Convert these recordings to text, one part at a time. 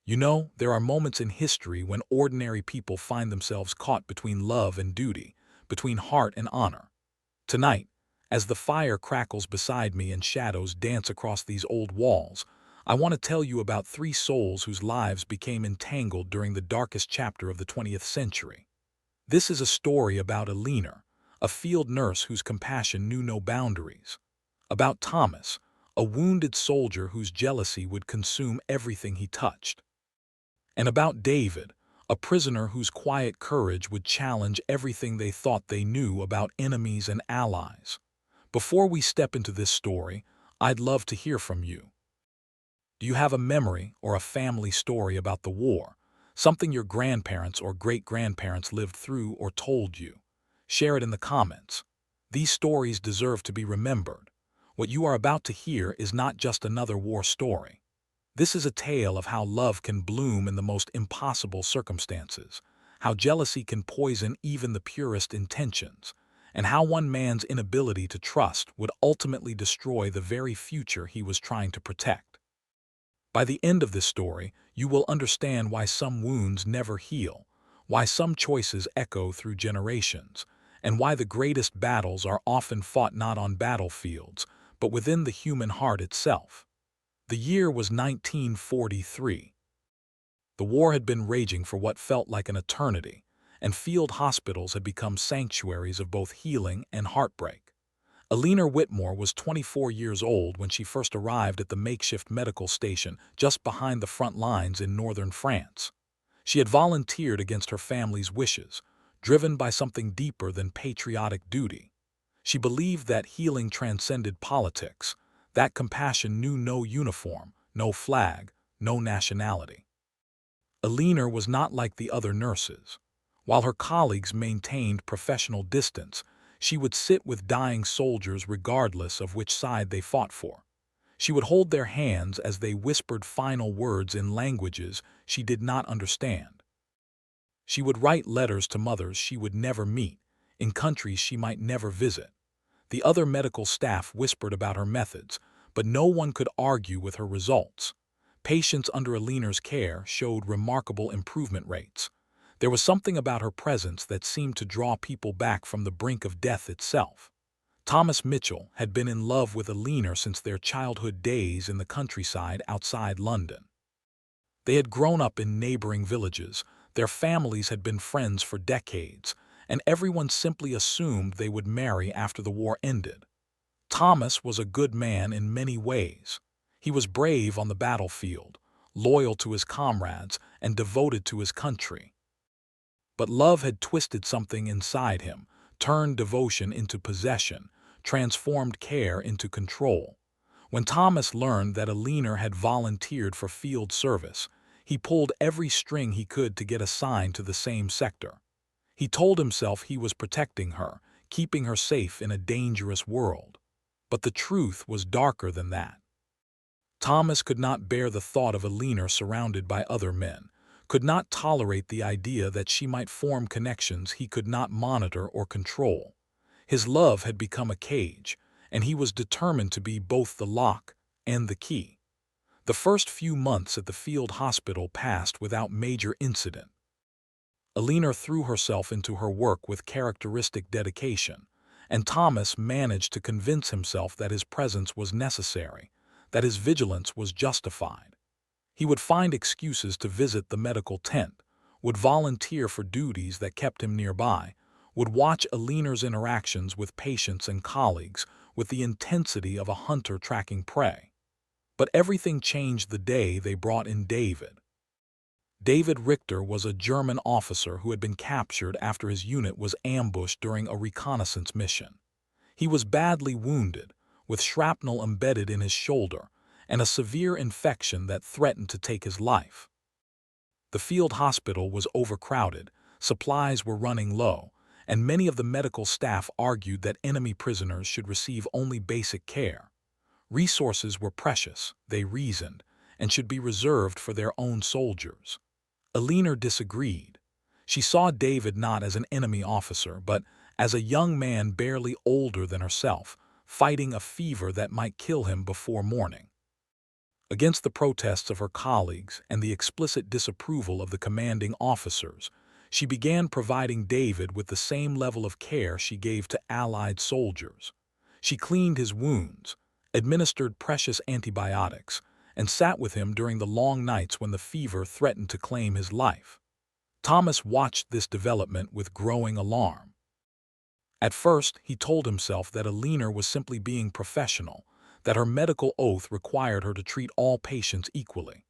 You know, there are moments in history when ordinary people find themselves caught between love and duty, between heart and honor. Tonight, as the fire crackles beside me and shadows dance across these old walls, I want to tell you about three souls whose lives became entangled during the darkest chapter of the 20th century. This is a story about Elena, a field nurse whose compassion knew no boundaries. About Thomas, a wounded soldier whose jealousy would consume everything he touched. And about David, a prisoner whose quiet courage would challenge everything they thought they knew about enemies and allies. Before we step into this story, I'd love to hear from you. Do you have a memory or a family story about the war, something your grandparents or great-grandparents lived through or told you? Share it in the comments. These stories deserve to be remembered. What you are about to hear is not just another war story. This is a tale of how love can bloom in the most impossible circumstances, how jealousy can poison even the purest intentions, and how one man's inability to trust would ultimately destroy the very future he was trying to protect. By the end of this story, you will understand why some wounds never heal, why some choices echo through generations, and why the greatest battles are often fought not on battlefields, but within the human heart itself. The year was 1943. The war had been raging for what felt like an eternity, and field hospitals had become sanctuaries of both healing and heartbreak. Elena Whitmore was 24 years old when she first arrived at the makeshift medical station just behind the front lines in northern France. She had volunteered against her family's wishes, driven by something deeper than patriotic duty. She believed that healing transcended politics, that compassion knew no uniform, no flag, no nationality. Elena was not like the other nurses. While her colleagues maintained professional distance, she would sit with dying soldiers regardless of which side they fought for. She would hold their hands as they whispered final words in languages she did not understand. She would write letters to mothers she would never meet, in countries she might never visit. The other medical staff whispered about her methods, but no one could argue with her results. Patients under Elena's care showed remarkable improvement rates. There was something about her presence that seemed to draw people back from the brink of death itself. Thomas Mitchell had been in love with Elena since their childhood days in the countryside outside London. They had grown up in neighboring villages, their families had been friends for decades, and everyone simply assumed they would marry after the war ended. Thomas was a good man in many ways. He was brave on the battlefield, loyal to his comrades, and devoted to his country. But love had twisted something inside him, turned devotion into possession, transformed care into control. When Thomas learned that Elena had volunteered for field service, he pulled every string he could to get assigned to the same sector. He told himself he was protecting her, keeping her safe in a dangerous world. But the truth was darker than that. Thomas could not bear the thought of Elena surrounded by other men, could not tolerate the idea that she might form connections he could not monitor or control. His love had become a cage, and he was determined to be both the lock and the key. The first few months at the field hospital passed without major incident. Elena threw herself into her work with characteristic dedication, and Thomas managed to convince himself that his presence was necessary, that his vigilance was justified. He would find excuses to visit the medical tent, would volunteer for duties that kept him nearby, would watch Elena's interactions with patients and colleagues with the intensity of a hunter tracking prey. But everything changed the day they brought in David. David Richter was a German officer who had been captured after his unit was ambushed during a reconnaissance mission. He was badly wounded, with shrapnel embedded in his shoulder, and a severe infection that threatened to take his life. The field hospital was overcrowded, supplies were running low, and many of the medical staff argued that enemy prisoners should receive only basic care. Resources were precious, they reasoned, and should be reserved for their own soldiers. Elena disagreed. She saw David not as an enemy officer, but as a young man barely older than herself, fighting a fever that might kill him before morning. Against the protests of her colleagues and the explicit disapproval of the commanding officers, she began providing David with the same level of care she gave to Allied soldiers. She cleaned his wounds, administered precious antibiotics, and sat with him during the long nights when the fever threatened to claim his life. Thomas watched this development with growing alarm. At first, he told himself that Elena was simply being professional, that her medical oath required her to treat all patients equally.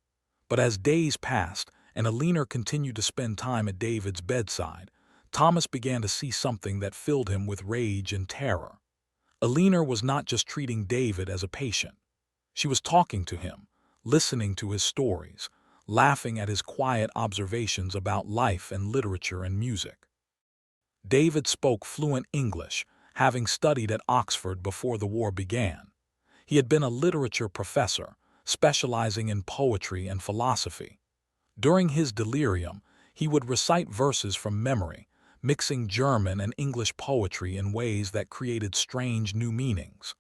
But as days passed and Elena continued to spend time at David's bedside, Thomas began to see something that filled him with rage and terror. Elena was not just treating David as a patient. She was talking to him, listening to his stories, laughing at his quiet observations about life and literature and music. David spoke fluent English, having studied at Oxford before the war began. He had been a literature professor, specializing in poetry and philosophy. During his delirium, he would recite verses from memory, mixing German and English poetry in ways that created strange new meanings.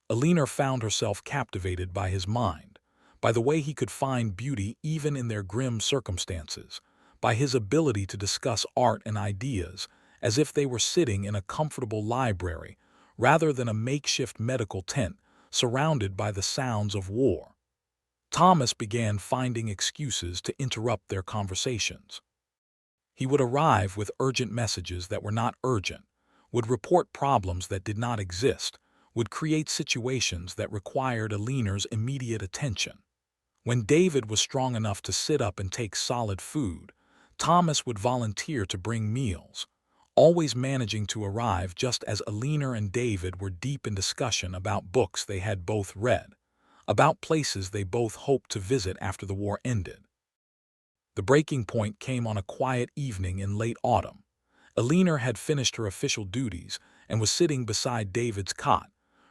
Elena found herself captivated by his mind, by the way he could find beauty even in their grim circumstances, by his ability to discuss art and ideas as if they were sitting in a comfortable library rather than a makeshift medical tent surrounded by the sounds of war. Thomas began finding excuses to interrupt their conversations. He would arrive with urgent messages that were not urgent, would report problems that did not exist, would create situations that required Elena's immediate attention. When David was strong enough to sit up and take solid food, Thomas would volunteer to bring meals, always managing to arrive just as Elena and David were deep in discussion about books they had both read, about places they both hoped to visit after the war ended. The breaking point came on a quiet evening in late autumn. Elena had finished her official duties and was sitting beside David's cot,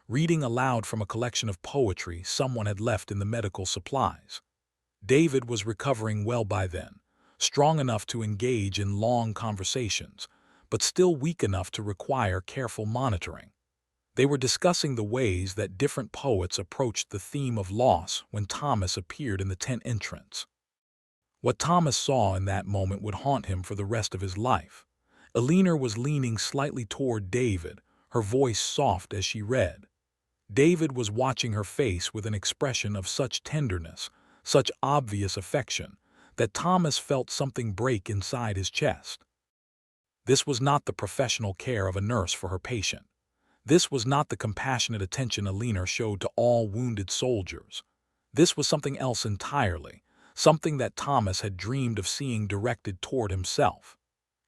reading aloud from a collection of poetry someone had left in the medical supplies. David was recovering well by then, strong enough to engage in long conversations, but still weak enough to require careful monitoring. They were discussing the ways that different poets approached the theme of loss when Thomas appeared in the tent entrance. What Thomas saw in that moment would haunt him for the rest of his life. Elena was leaning slightly toward David, her voice soft as she read. David was watching her face with an expression of such tenderness, such obvious affection, that Thomas felt something break inside his chest. This was not the professional care of a nurse for her patient. This was not the compassionate attention Elena showed to all wounded soldiers. This was something else entirely, something that Thomas had dreamed of seeing directed toward himself.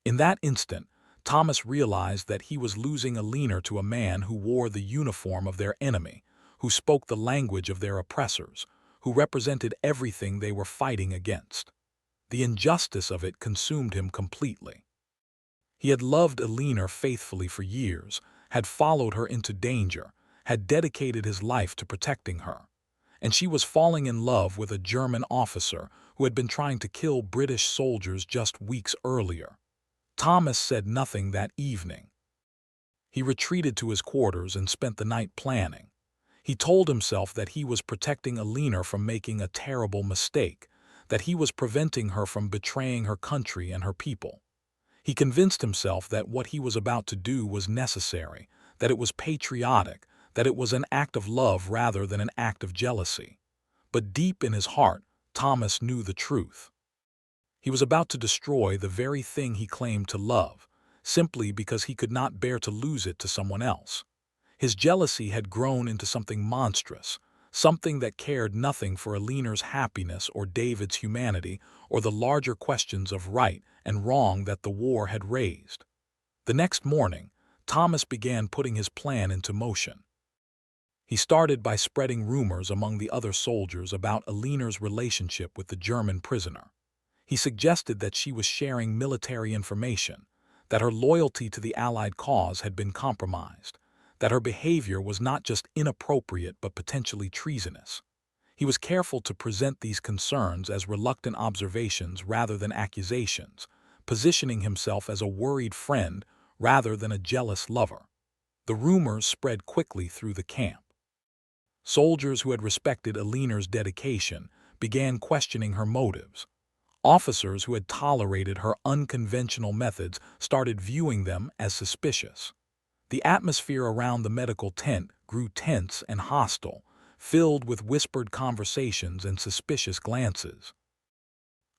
In that instant, Thomas realized that he was losing Elena to a man who wore the uniform of their enemy, who spoke the language of their oppressors, who represented everything they were fighting against. The injustice of it consumed him completely. He had loved Elena faithfully for years, had followed her into danger, had dedicated his life to protecting her. And she was falling in love with a German officer who had been trying to kill British soldiers just weeks earlier. Thomas said nothing that evening. He retreated to his quarters and spent the night planning. He told himself that he was protecting Elena from making a terrible mistake, that he was preventing her from betraying her country and her people. He convinced himself that what he was about to do was necessary, that it was patriotic, that it was an act of love rather than an act of jealousy. But deep in his heart, Thomas knew the truth. He was about to destroy the very thing he claimed to love, simply because he could not bear to lose it to someone else. His jealousy had grown into something monstrous, something that cared nothing for Elena's happiness or David's humanity or the larger questions of right and wrong that the war had raised. The next morning, Thomas began putting his plan into motion. He started by spreading rumors among the other soldiers about Elena's relationship with the German prisoner. He suggested that she was sharing military information, that her loyalty to the Allied cause had been compromised, that her behavior was not just inappropriate but potentially treasonous. He was careful to present these concerns as reluctant observations rather than accusations, positioning himself as a worried friend rather than a jealous lover. The rumors spread quickly through the camp. Soldiers who had respected Elena's dedication began questioning her motives. Officers who had tolerated her unconventional methods started viewing them as suspicious. The atmosphere around the medical tent grew tense and hostile, filled with whispered conversations and suspicious glances.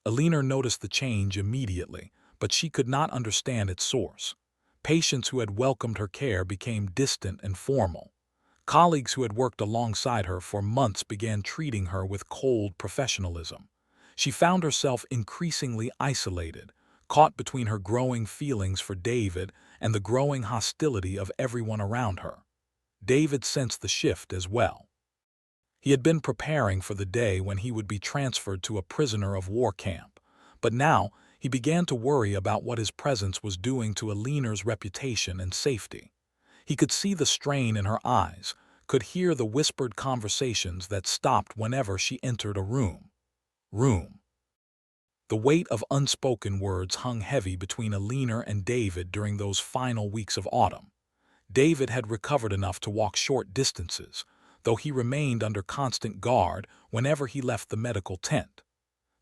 Elena noticed the change immediately, but she could not understand its source. Patients who had welcomed her care became distant and formal. Colleagues who had worked alongside her for months began treating her with cold professionalism. She found herself increasingly isolated, caught between her growing feelings for David and the growing hostility of everyone around her. David sensed the shift as well. He had been preparing for the day when he would be transferred to a prisoner of war camp, but now he began to worry about what his presence was doing to Elena's reputation and safety. He could see the strain in her eyes, could hear the whispered conversations that stopped whenever she entered a room. The weight of unspoken words hung heavy between Elena and David during those final weeks of autumn. David had recovered enough to walk short distances, though he remained under constant guard whenever he left the medical tent.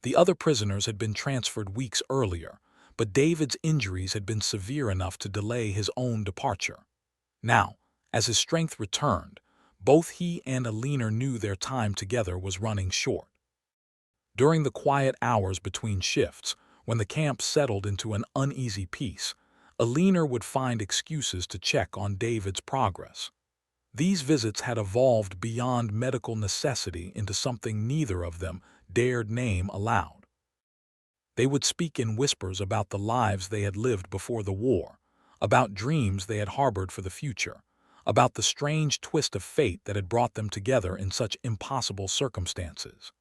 The other prisoners had been transferred weeks earlier, but David's injuries had been severe enough to delay his own departure. Now, as his strength returned, both he and Elena knew their time together was running short. During the quiet hours between shifts, when the camp settled into an uneasy peace, Elena would find excuses to check on David's progress. These visits had evolved beyond medical necessity into something neither of them dared name aloud. They would speak in whispers about the lives they had lived before the war, about dreams they had harbored for the future, about the strange twist of fate that had brought them together in such impossible circumstances.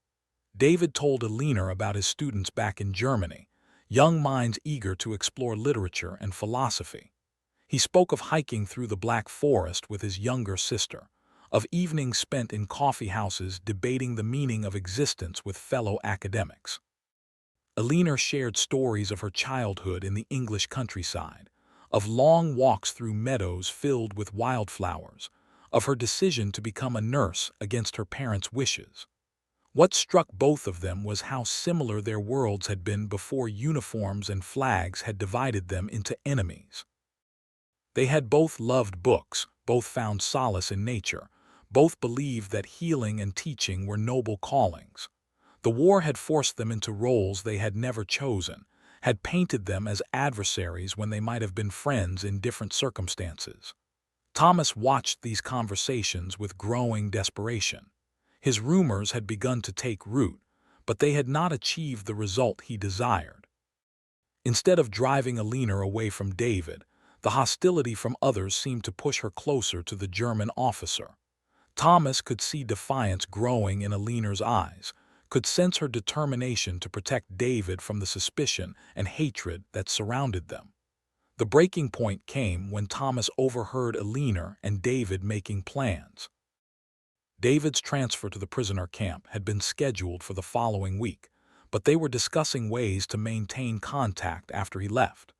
David told Elena about his students back in Germany, young minds eager to explore literature and philosophy. He spoke of hiking through the Black Forest with his younger sister, of evenings spent in coffee houses debating the meaning of existence with fellow academics. Elena shared stories of her childhood in the English countryside, of long walks through meadows filled with wildflowers, of her decision to become a nurse against her parents' wishes. What struck both of them was how similar their worlds had been before uniforms and flags had divided them into enemies. They had both loved books, both found solace in nature, both believed that healing and teaching were noble callings. The war had forced them into roles they had never chosen, had painted them as adversaries when they might have been friends in different circumstances. Thomas watched these conversations with growing desperation. His rumors had begun to take root, but they had not achieved the result he desired. Instead of driving Elena away from David, the hostility from others seemed to push her closer to the German officer. Thomas could see defiance growing in Elena's eyes, could sense her determination to protect David from the suspicion and hatred that surrounded them. The breaking point came when Thomas overheard Elena and David making plans. David's transfer to the prisoner camp had been scheduled for the following week, but they were discussing ways to maintain contact after he left.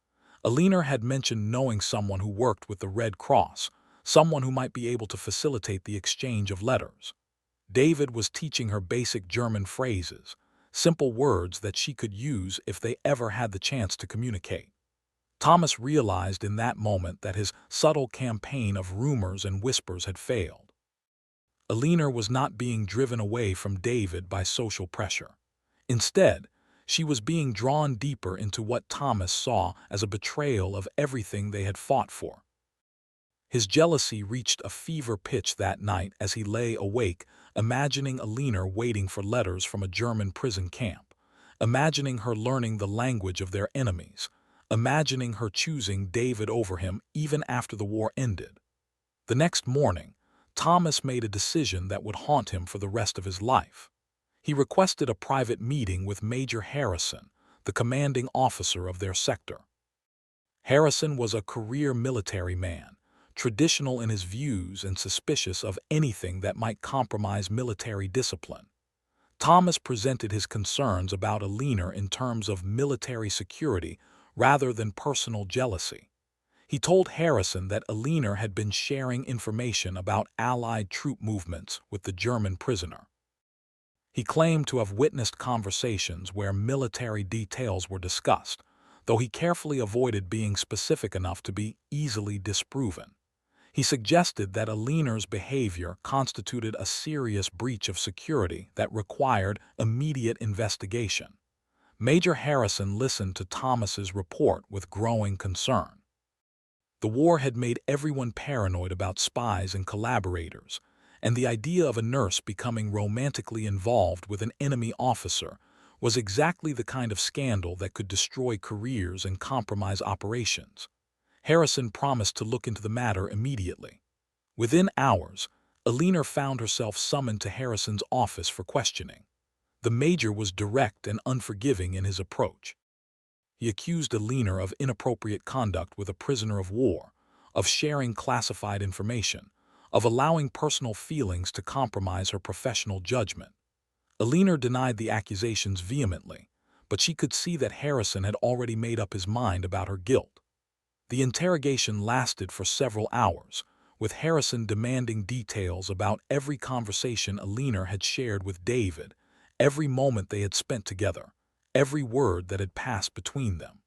Elena had mentioned knowing someone who worked with the Red Cross, someone who might be able to facilitate the exchange of letters. David was teaching her basic German phrases, simple words that she could use if they ever had the chance to communicate. Thomas realized in that moment that his subtle campaign of rumors and whispers had failed. Elena was not being driven away from David by social pressure. Instead, she was being drawn deeper into what Thomas saw as a betrayal of everything they had fought for. His jealousy reached a fever pitch that night as he lay awake, imagining Elena waiting for letters from a German prison camp, imagining her learning the language of their enemies, imagining her choosing David over him even after the war ended. The next morning, Thomas made a decision that would haunt him for the rest of his life. He requested a private meeting with Major Harrison, the commanding officer of their sector. Harrison was a career military man, traditional in his views and suspicious of anything that might compromise military discipline. Thomas presented his concerns about Elena in terms of military security rather than personal jealousy. He told Harrison that Elena had been sharing information about Allied troop movements with the German prisoner. He claimed to have witnessed conversations where military details were discussed, though he carefully avoided being specific enough to be easily disproven. He suggested that Elena's behavior constituted a serious breach of security that required immediate investigation. Major Harrison listened to Thomas's report with growing concern. The war had made everyone paranoid about spies and collaborators, and the idea of a nurse becoming romantically involved with an enemy officer was exactly the kind of scandal that could destroy careers and compromise operations. Harrison promised to look into the matter immediately. Within hours, Elena found herself summoned to Harrison's office for questioning. The major was direct and unforgiving in his approach. He accused Elena of inappropriate conduct with a prisoner of war, of sharing classified information, of allowing personal feelings to compromise her professional judgment. Elena denied the accusations vehemently, but she could see that Harrison had already made up his mind about her guilt. The interrogation lasted for several hours, with Harrison demanding details about every conversation Elena had shared with David, every moment they had spent together, every word that had passed between them.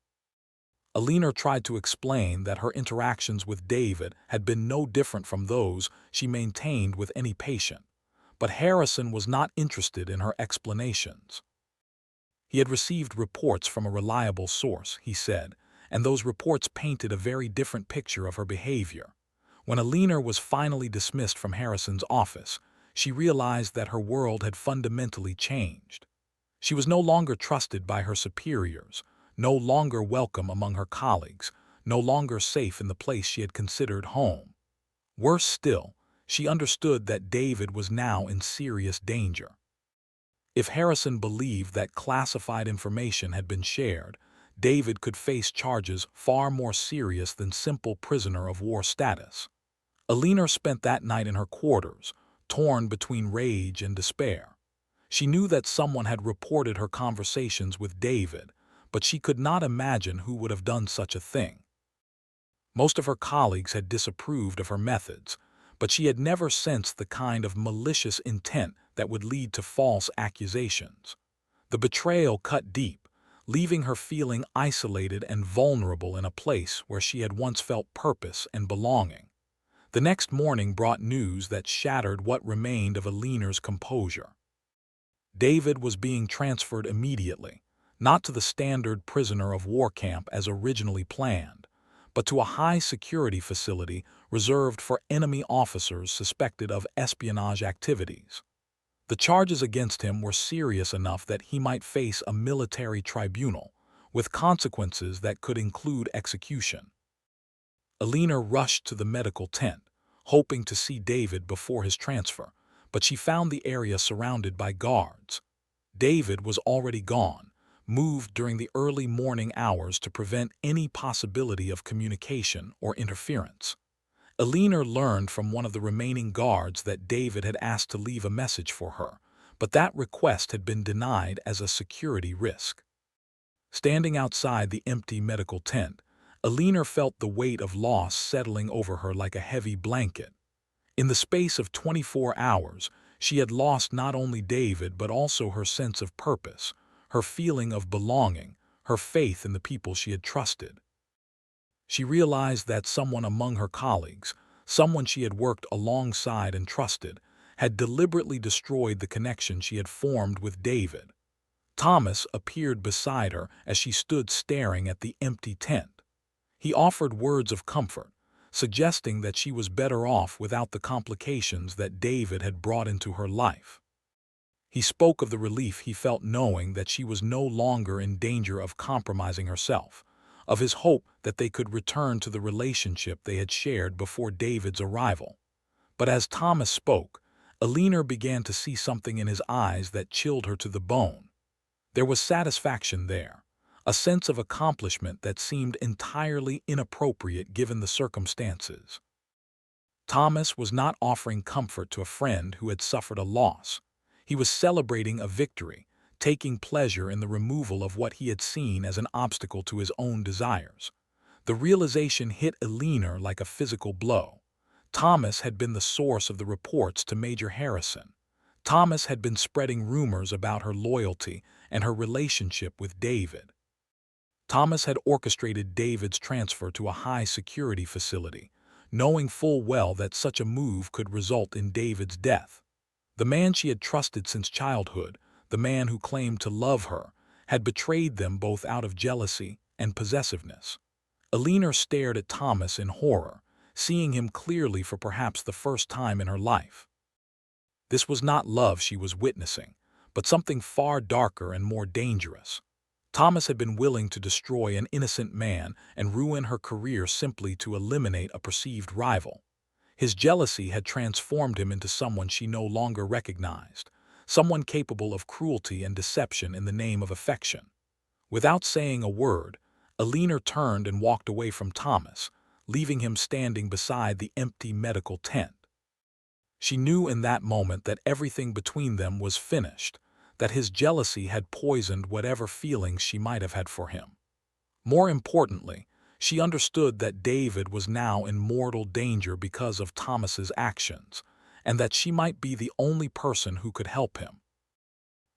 Elena tried to explain that her interactions with David had been no different from those she maintained with any patient, but Harrison was not interested in her explanations. He had received reports from a reliable source, he said, and those reports painted a very different picture of her behavior. When Elena was finally dismissed from Harrison's office, she realized that her world had fundamentally changed. She was no longer trusted by her superiors, no longer welcome among her colleagues, no longer safe in the place she had considered home. Worse still, she understood that David was now in serious danger. If Harrison believed that classified information had been shared, David could face charges far more serious than simple prisoner of war status. Elena spent that night in her quarters, torn between rage and despair. She knew that someone had reported her conversations with David, but she could not imagine who would have done such a thing. Most of her colleagues had disapproved of her methods, but she had never sensed the kind of malicious intent that would lead to false accusations. The betrayal cut deep, leaving her feeling isolated and vulnerable in a place where she had once felt purpose and belonging. The next morning brought news that shattered what remained of Elena's composure. David was being transferred immediately, not to the standard prisoner of war camp as originally planned, but to a high-security facility reserved for enemy officers suspected of espionage activities. The charges against him were serious enough that he might face a military tribunal, with consequences that could include execution. Elena rushed to the medical tent, hoping to see David before his transfer, but she found the area surrounded by guards. David was already gone, moved during the early morning hours to prevent any possibility of communication or interference. Elena learned from one of the remaining guards that David had asked to leave a message for her, but that request had been denied as a security risk. Standing outside the empty medical tent, Elena felt the weight of loss settling over her like a heavy blanket. In the space of 24 hours, she had lost not only David but also her sense of purpose, her feeling of belonging, her faith in the people she had trusted. She realized that someone among her colleagues, someone she had worked alongside and trusted, had deliberately destroyed the connection she had formed with David. Thomas appeared beside her as she stood staring at the empty tent. He offered words of comfort, suggesting that she was better off without the complications that David had brought into her life. He spoke of the relief he felt knowing that she was no longer in danger of compromising herself, of his hope that they could return to the relationship they had shared before David's arrival. But as Thomas spoke, Elena began to see something in his eyes that chilled her to the bone. There was satisfaction there, a sense of accomplishment that seemed entirely inappropriate given the circumstances. Thomas was not offering comfort to a friend who had suffered a loss. He was celebrating a victory, taking pleasure in the removal of what he had seen as an obstacle to his own desires. The realization hit Elena like a physical blow. Thomas had been the source of the reports to Major Harrison. Thomas had been spreading rumors about her loyalty and her relationship with David. Thomas had orchestrated David's transfer to a high-security facility, knowing full well that such a move could result in David's death. The man she had trusted since childhood, the man who claimed to love her, had betrayed them both out of jealousy and possessiveness. Elena stared at Thomas in horror, seeing him clearly for perhaps the first time in her life. This was not love she was witnessing, but something far darker and more dangerous. Thomas had been willing to destroy an innocent man and ruin her career simply to eliminate a perceived rival. His jealousy had transformed him into someone she no longer recognized, someone capable of cruelty and deception in the name of affection. Without saying a word, Elena turned and walked away from Thomas, leaving him standing beside the empty medical tent. She knew in that moment that everything between them was finished, that his jealousy had poisoned whatever feelings she might have had for him. More importantly, she understood that David was now in mortal danger because of Thomas's actions, and that she might be the only person who could help him.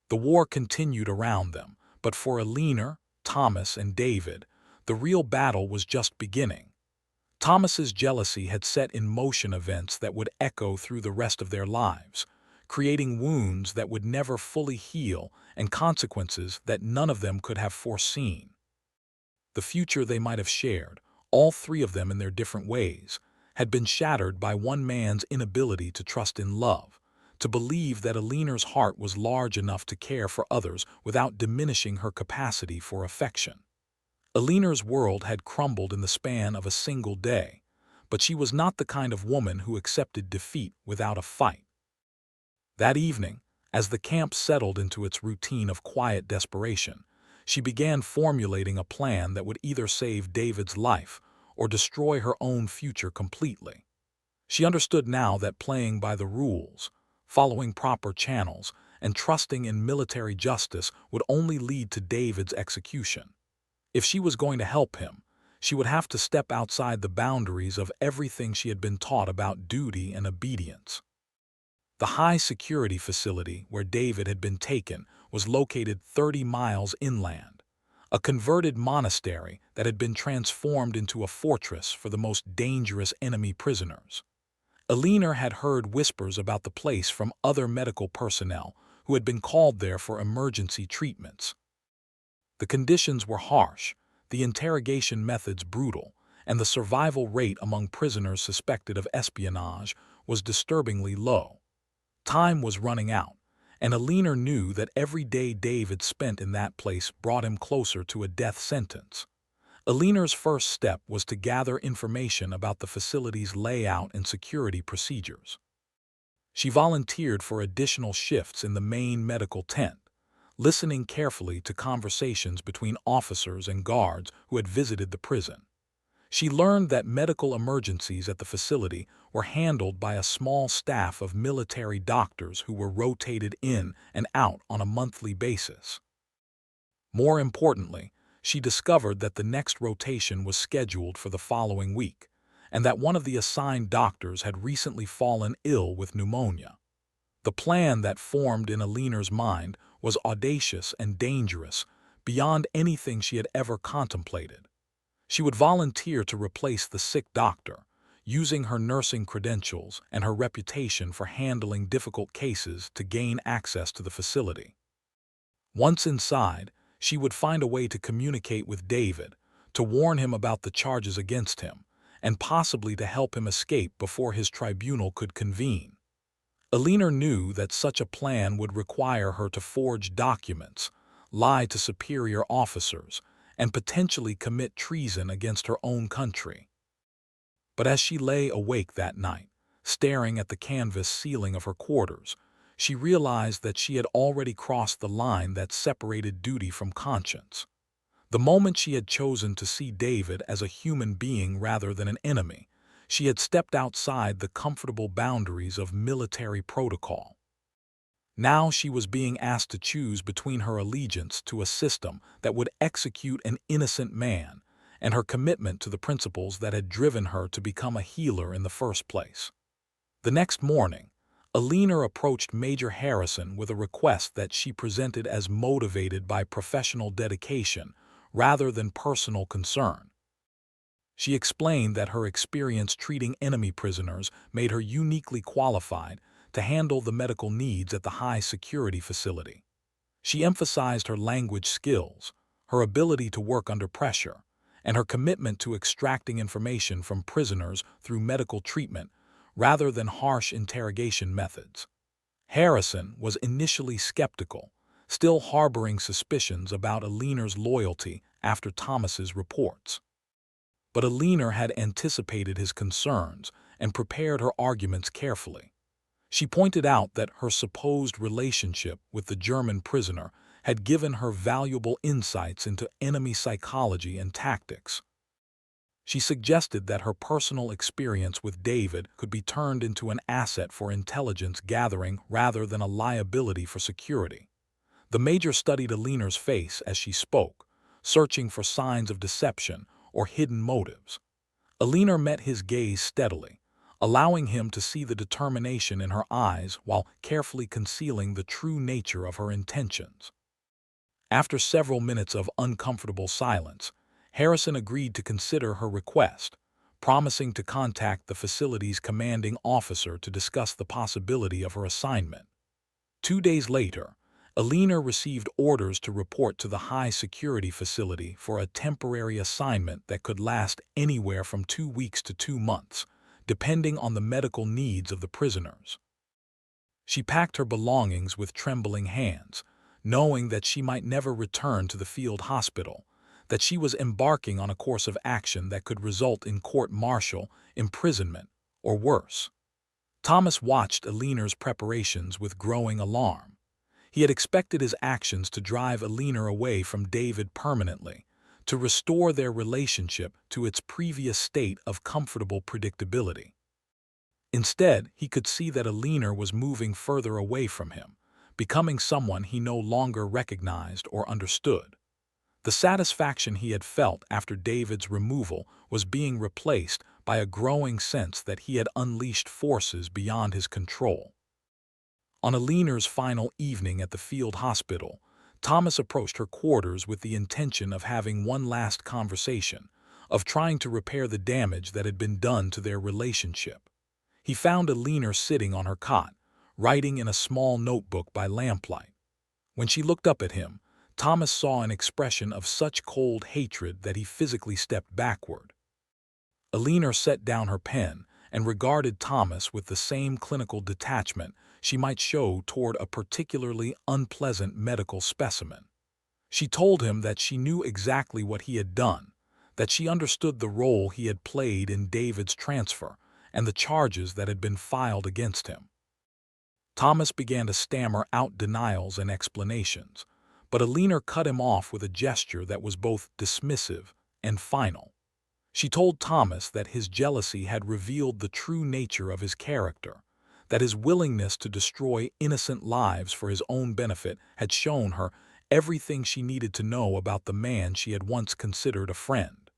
The war continued around them, but for Elena, Thomas, and David, the real battle was just beginning. Thomas's jealousy had set in motion events that would echo through the rest of their lives, creating wounds that would never fully heal and consequences that none of them could have foreseen. The future they might have shared, all three of them in their different ways, had been shattered by one man's inability to trust in love, to believe that Elena's heart was large enough to care for others without diminishing her capacity for affection. Elena's world had crumbled in the span of a single day, but she was not the kind of woman who accepted defeat without a fight. That evening, as the camp settled into its routine of quiet desperation, she began formulating a plan that would either save David's life or destroy her own future completely. She understood now that playing by the rules, following proper channels, and trusting in military justice would only lead to David's execution. If she was going to help him, she would have to step outside the boundaries of everything she had been taught about duty and obedience. The high-security facility where David had been taken was located 30 miles inland, a converted monastery that had been transformed into a fortress for the most dangerous enemy prisoners. Elena had heard whispers about the place from other medical personnel who had been called there for emergency treatments. The conditions were harsh, the interrogation methods brutal, and the survival rate among prisoners suspected of espionage was disturbingly low. Time was running out, and Elena knew that every day David spent in that place brought him closer to a death sentence. Elena's first step was to gather information about the facility's layout and security procedures. She volunteered for additional shifts in the main medical tent, listening carefully to conversations between officers and guards who had visited the prison. She learned that medical emergencies at the facility were handled by a small staff of military doctors who were rotated in and out on a monthly basis. More importantly, she discovered that the next rotation was scheduled for the following week, and that one of the assigned doctors had recently fallen ill with pneumonia. The plan that formed in Elena's mind was audacious and dangerous, beyond anything she had ever contemplated. She would volunteer to replace the sick doctor, using her nursing credentials and her reputation for handling difficult cases to gain access to the facility. Once inside, she would find a way to communicate with David, to warn him about the charges against him, and possibly to help him escape before his tribunal could convene. Elena knew that such a plan would require her to forge documents, lie to superior officers, and potentially commit treason against her own country. But as she lay awake that night, staring at the canvas ceiling of her quarters, she realized that she had already crossed the line that separated duty from conscience. The moment she had chosen to see David as a human being rather than an enemy, she had stepped outside the comfortable boundaries of military protocol. Now she was being asked to choose between her allegiance to a system that would execute an innocent man and her commitment to the principles that had driven her to become a healer in the first place. The next morning, Elena approached Major Harrison with a request that she presented as motivated by professional dedication rather than personal concern. She explained that her experience treating enemy prisoners made her uniquely qualified to handle the medical needs at the high-security facility. She emphasized her language skills, her ability to work under pressure, and her commitment to extracting information from prisoners through medical treatment rather than harsh interrogation methods. Harrison was initially skeptical, still harboring suspicions about Elena's loyalty after Thomas's reports. But Elena had anticipated his concerns and prepared her arguments carefully. She pointed out that her supposed relationship with the German prisoner had given her valuable insights into enemy psychology and tactics. She suggested that her personal experience with David could be turned into an asset for intelligence gathering rather than a liability for security. The major studied Elena's face as she spoke, searching for signs of deception or hidden motives. Elena met his gaze steadily, allowing him to see the determination in her eyes while carefully concealing the true nature of her intentions. After several minutes of uncomfortable silence, Harrison agreed to consider her request, promising to contact the facility's commanding officer to discuss the possibility of her assignment. 2 days later, Elena received orders to report to the high-security facility for a temporary assignment that could last anywhere from 2 weeks to 2 months, depending on the medical needs of the prisoners. She packed her belongings with trembling hands, knowing that she might never return to the field hospital, that she was embarking on a course of action that could result in court-martial, imprisonment, or worse. Thomas watched Elena's preparations with growing alarm. He had expected his actions to drive Elena away from David permanently, to restore their relationship to its previous state of comfortable predictability. Instead, he could see that Elena was moving further away from him, becoming someone he no longer recognized or understood. The satisfaction he had felt after David's removal was being replaced by a growing sense that he had unleashed forces beyond his control. On Elena's final evening at the field hospital, Thomas approached her quarters with the intention of having one last conversation, of trying to repair the damage that had been done to their relationship. He found Elena sitting on her cot, writing in a small notebook by lamplight. When she looked up at him, Thomas saw an expression of such cold hatred that he physically stepped backward. Elena set down her pen and regarded Thomas with the same clinical detachment she might show toward a particularly unpleasant medical specimen. She told him that she knew exactly what he had done, that she understood the role he had played in David's transfer and the charges that had been filed against him. Thomas began to stammer out denials and explanations, but Elena cut him off with a gesture that was both dismissive and final. She told Thomas that his jealousy had revealed the true nature of his character, that his willingness to destroy innocent lives for his own benefit had shown her everything she needed to know about the man she had once considered a friend.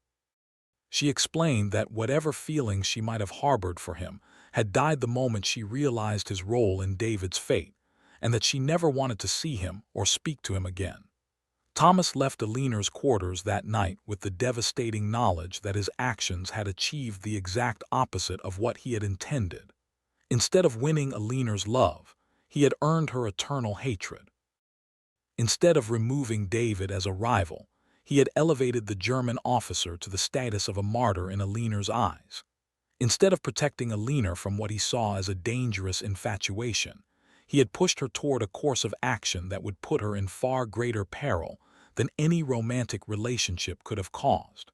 She explained that whatever feelings she might have harbored for him had died the moment she realized his role in David's fate, and that she never wanted to see him or speak to him again. Thomas left Elena's quarters that night with the devastating knowledge that his actions had achieved the exact opposite of what he had intended. Instead of winning Elena's love, he had earned her eternal hatred. Instead of removing David as a rival, he had elevated the German officer to the status of a martyr in Elena's eyes. Instead of protecting Elena from what he saw as a dangerous infatuation, he had pushed her toward a course of action that would put her in far greater peril than any romantic relationship could have caused.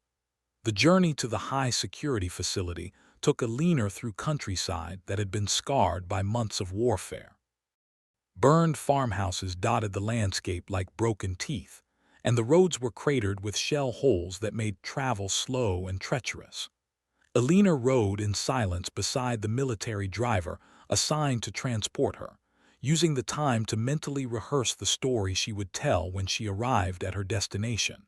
The journey to the high-security facility took Elena through countryside that had been scarred by months of warfare. Burned farmhouses dotted the landscape like broken teeth, and the roads were cratered with shell holes that made travel slow and treacherous. Elena rode in silence beside the military driver assigned to transport her, using the time to mentally rehearse the story she would tell when she arrived at her destination.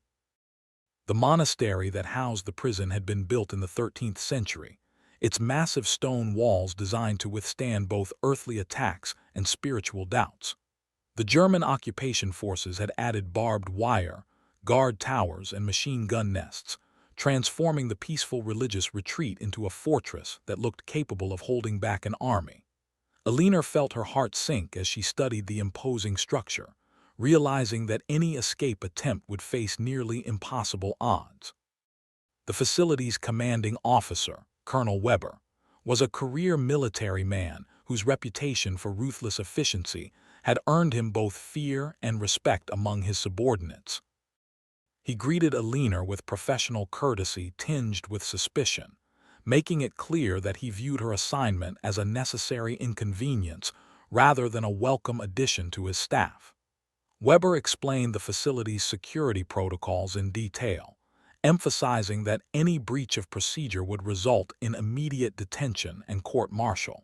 The monastery that housed the prison had been built in the 13th century, its massive stone walls designed to withstand both earthly attacks and spiritual doubts. The German occupation forces had added barbed wire, guard towers, and machine gun nests, transforming the peaceful religious retreat into a fortress that looked capable of holding back an army. Elena felt her heart sink as she studied the imposing structure, realizing that any escape attempt would face nearly impossible odds. The facility's commanding officer, Colonel Weber, was a career military man whose reputation for ruthless efficiency had earned him both fear and respect among his subordinates. He greeted Elena with professional courtesy tinged with suspicion, making it clear that he viewed her assignment as a necessary inconvenience rather than a welcome addition to his staff. Weber explained the facility's security protocols in detail, emphasizing that any breach of procedure would result in immediate detention and court-martial.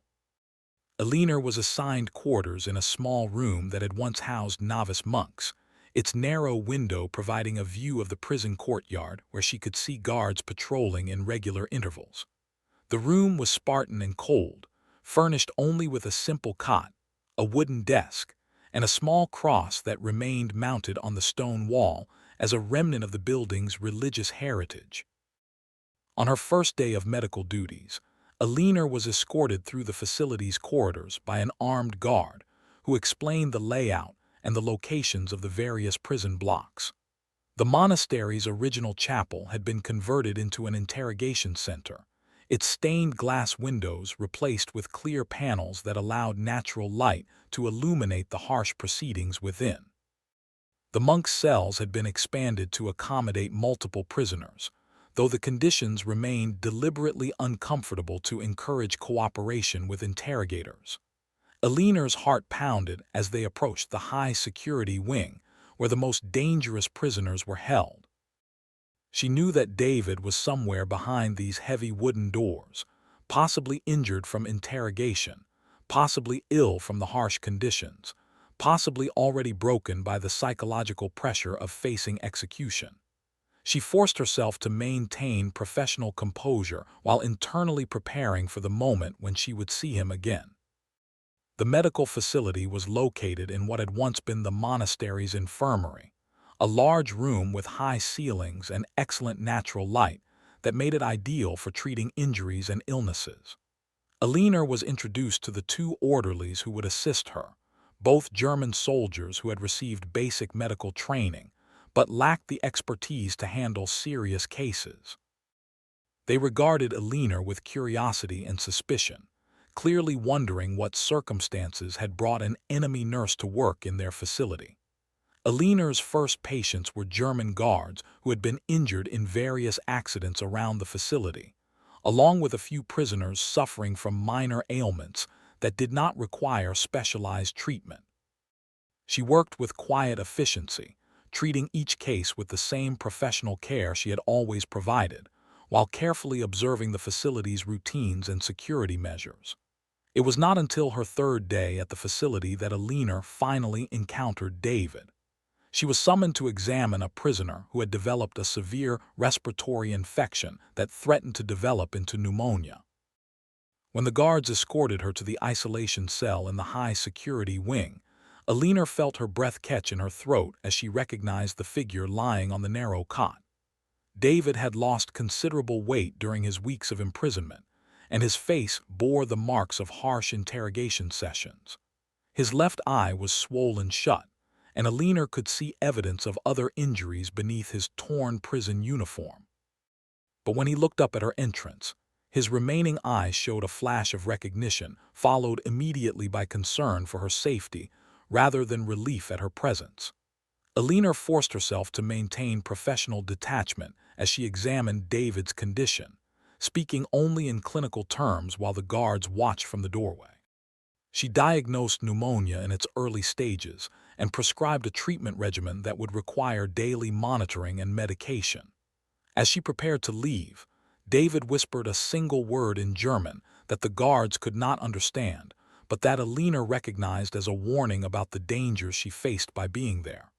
Elena was assigned quarters in a small room that had once housed novice monks, its narrow window providing a view of the prison courtyard where she could see guards patrolling in regular intervals. The room was Spartan and cold, furnished only with a simple cot, a wooden desk, and a small cross that remained mounted on the stone wall as a remnant of the building's religious heritage. On her first day of medical duties, Elena was escorted through the facility's corridors by an armed guard who explained the layout and the locations of the various prison blocks. The monastery's original chapel had been converted into an interrogation center, its stained glass windows replaced with clear panels that allowed natural light to illuminate the harsh proceedings within. The monks' cells had been expanded to accommodate multiple prisoners, though the conditions remained deliberately uncomfortable to encourage cooperation with interrogators. Elena's heart pounded as they approached the high-security wing, where the most dangerous prisoners were held. She knew that David was somewhere behind these heavy wooden doors, possibly injured from interrogation, possibly ill from the harsh conditions, possibly already broken by the psychological pressure of facing execution. She forced herself to maintain professional composure while internally preparing for the moment when she would see him again. The medical facility was located in what had once been the monastery's infirmary, a large room with high ceilings and excellent natural light that made it ideal for treating injuries and illnesses. Elena was introduced to the two orderlies who would assist her, both German soldiers who had received basic medical training, but lacked the expertise to handle serious cases. They regarded Elena with curiosity and suspicion, clearly wondering what circumstances had brought an enemy nurse to work in their facility. Elena's first patients were German guards who had been injured in various accidents around the facility, along with a few prisoners suffering from minor ailments that did not require specialized treatment. She worked with quiet efficiency, treating each case with the same professional care she had always provided, while carefully observing the facility's routines and security measures. It was not until her third day at the facility that Elena finally encountered David. She was summoned to examine a prisoner who had developed a severe respiratory infection that threatened to develop into pneumonia. When the guards escorted her to the isolation cell in the high-security wing, Elena felt her breath catch in her throat as she recognized the figure lying on the narrow cot. David had lost considerable weight during his weeks of imprisonment, and his face bore the marks of harsh interrogation sessions. His left eye was swollen shut, and Elena could see evidence of other injuries beneath his torn prison uniform. But when he looked up at her entrance, his remaining eye showed a flash of recognition, followed immediately by concern for her safety rather than relief at her presence. Elena forced herself to maintain professional detachment as she examined David's condition, speaking only in clinical terms while the guards watched from the doorway. She diagnosed pneumonia in its early stages and prescribed a treatment regimen that would require daily monitoring and medication. As she prepared to leave, David whispered a single word in German that the guards could not understand, but that Elena recognized as a warning about the dangers she faced by being there.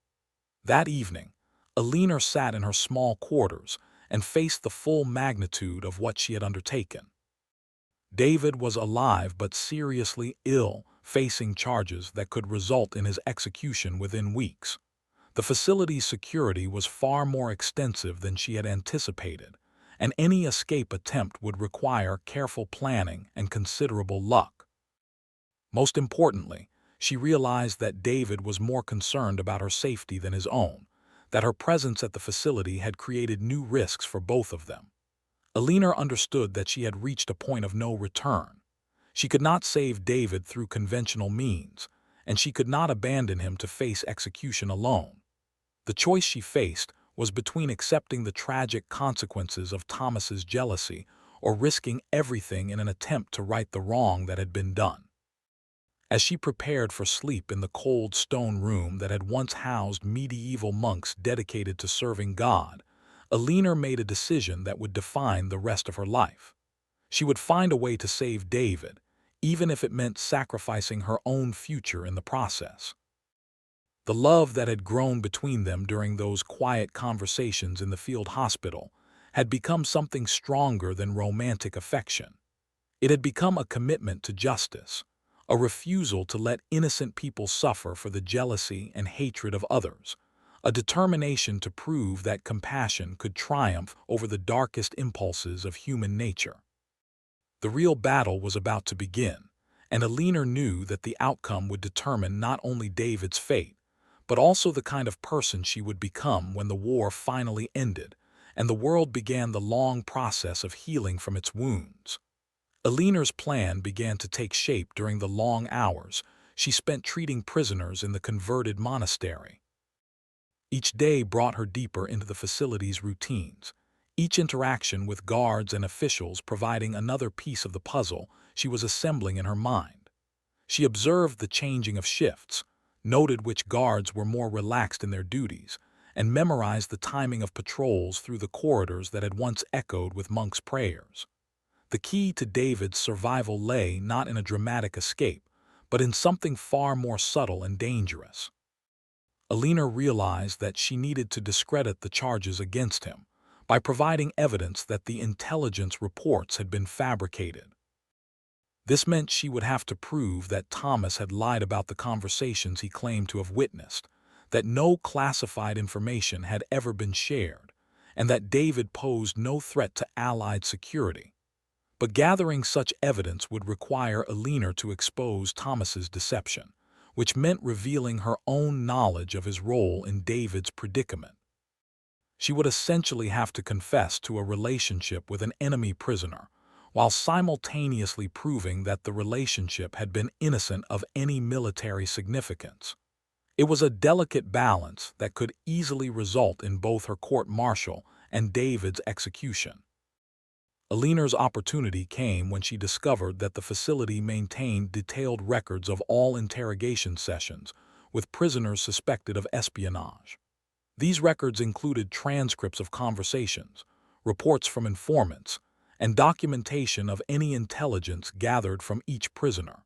That evening, Elena sat in her small quarters and faced the full magnitude of what she had undertaken. David was alive but seriously ill, facing charges that could result in his execution within weeks. The facility's security was far more extensive than she had anticipated, and any escape attempt would require careful planning and considerable luck. Most importantly, she realized that David was more concerned about her safety than his own, that her presence at the facility had created new risks for both of them. Elena understood that she had reached a point of no return. She could not save David through conventional means, and she could not abandon him to face execution alone. The choice she faced was between accepting the tragic consequences of Thomas's jealousy or risking everything in an attempt to right the wrong that had been done. As she prepared for sleep in the cold stone room that had once housed medieval monks dedicated to serving God, Elena made a decision that would define the rest of her life. She would find a way to save David, even if it meant sacrificing her own future in the process. The love that had grown between them during those quiet conversations in the field hospital had become something stronger than romantic affection. It had become a commitment to justice, a refusal to let innocent people suffer for the jealousy and hatred of others, a determination to prove that compassion could triumph over the darkest impulses of human nature. The real battle was about to begin, and Elena knew that the outcome would determine not only David's fate, but also the kind of person she would become when the war finally ended, and the world began the long process of healing from its wounds. Elena's plan began to take shape during the long hours she spent treating prisoners in the converted monastery. Each day brought her deeper into the facility's routines, each interaction with guards and officials providing another piece of the puzzle she was assembling in her mind. She observed the changing of shifts, noted which guards were more relaxed in their duties, and memorized the timing of patrols through the corridors that had once echoed with monks' prayers. The key to David's survival lay not in a dramatic escape, but in something far more subtle and dangerous. Elena realized that she needed to discredit the charges against him by providing evidence that the intelligence reports had been fabricated. This meant she would have to prove that Thomas had lied about the conversations he claimed to have witnessed, that no classified information had ever been shared, and that David posed no threat to Allied security. But gathering such evidence would require Elena to expose Thomas's deception, which meant revealing her own knowledge of his role in David's predicament. She would essentially have to confess to a relationship with an enemy prisoner, while simultaneously proving that the relationship had been innocent of any military significance. It was a delicate balance that could easily result in both her court-martial and David's execution. Elena's opportunity came when she discovered that the facility maintained detailed records of all interrogation sessions with prisoners suspected of espionage. These records included transcripts of conversations, reports from informants, and documentation of any intelligence gathered from each prisoner.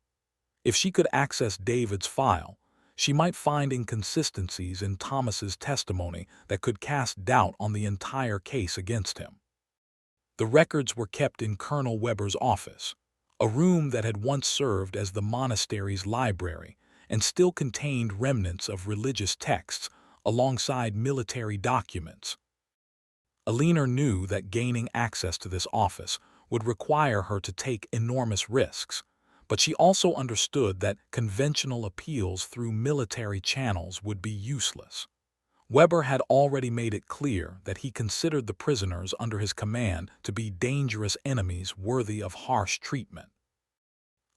If she could access David's file, she might find inconsistencies in Thomas's testimony that could cast doubt on the entire case against him. The records were kept in Colonel Weber's office, a room that had once served as the monastery's library and still contained remnants of religious texts alongside military documents. Elena knew that gaining access to this office would require her to take enormous risks, but she also understood that conventional appeals through military channels would be useless. Weber had already made it clear that he considered the prisoners under his command to be dangerous enemies worthy of harsh treatment.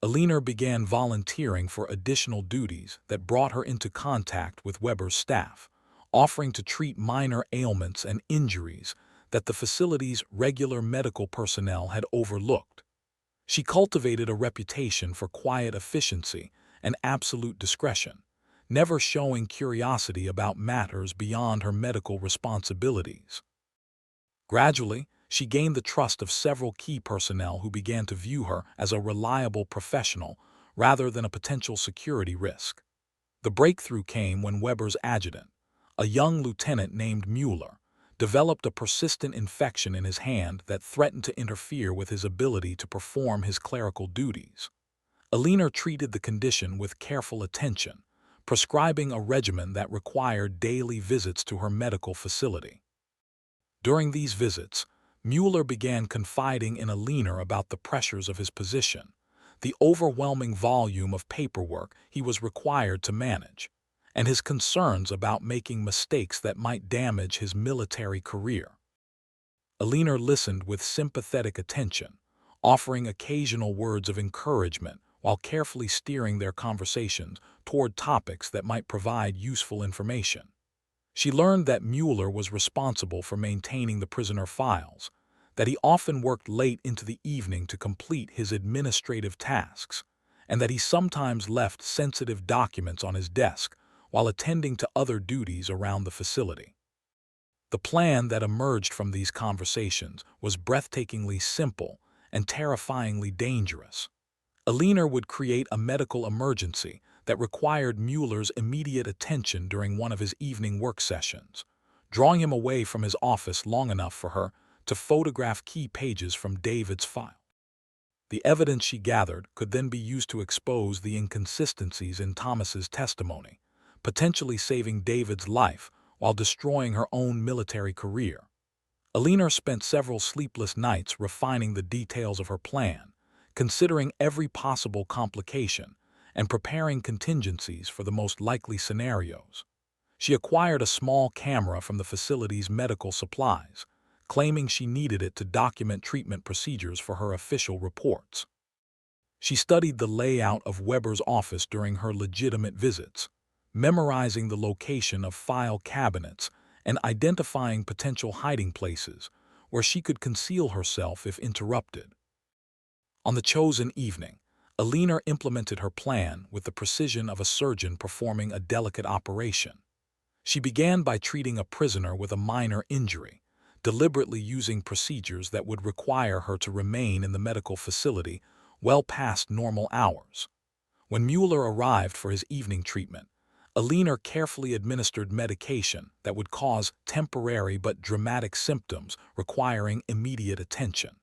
Elena began volunteering for additional duties that brought her into contact with Weber's staff, offering to treat minor ailments and injuries that the facility's regular medical personnel had overlooked. She cultivated a reputation for quiet efficiency and absolute discretion, never showing curiosity about matters beyond her medical responsibilities. Gradually, she gained the trust of several key personnel who began to view her as a reliable professional rather than a potential security risk. The breakthrough came when Weber's adjutant, A young lieutenant named Mueller developed a persistent infection in his hand that threatened to interfere with his ability to perform his clerical duties. Elena treated the condition with careful attention, prescribing a regimen that required daily visits to her medical facility. During these visits, Mueller began confiding in Elena about the pressures of his position, the overwhelming volume of paperwork he was required to manage, and his concerns about making mistakes that might damage his military career. Elena listened with sympathetic attention, offering occasional words of encouragement while carefully steering their conversations toward topics that might provide useful information. She learned that Mueller was responsible for maintaining the prisoner files, that he often worked late into the evening to complete his administrative tasks, and that he sometimes left sensitive documents on his desk while attending to other duties around the facility. The plan that emerged from these conversations was breathtakingly simple and terrifyingly dangerous. Elena would create a medical emergency that required Mueller's immediate attention during one of his evening work sessions, drawing him away from his office long enough for her to photograph key pages from David's file. The evidence she gathered could then be used to expose the inconsistencies in Thomas's testimony, potentially saving David's life while destroying her own military career. Elena spent several sleepless nights refining the details of her plan, considering every possible complication and preparing contingencies for the most likely scenarios. She acquired a small camera from the facility's medical supplies, claiming she needed it to document treatment procedures for her official reports. She studied the layout of Weber's office during her legitimate visits, memorizing the location of file cabinets and identifying potential hiding places where she could conceal herself if interrupted. On the chosen evening, Elena implemented her plan with the precision of a surgeon performing a delicate operation. She began by treating a prisoner with a minor injury, deliberately using procedures that would require her to remain in the medical facility well past normal hours. When Mueller arrived for his evening treatment, Elena carefully administered medication that would cause temporary but dramatic symptoms requiring immediate attention.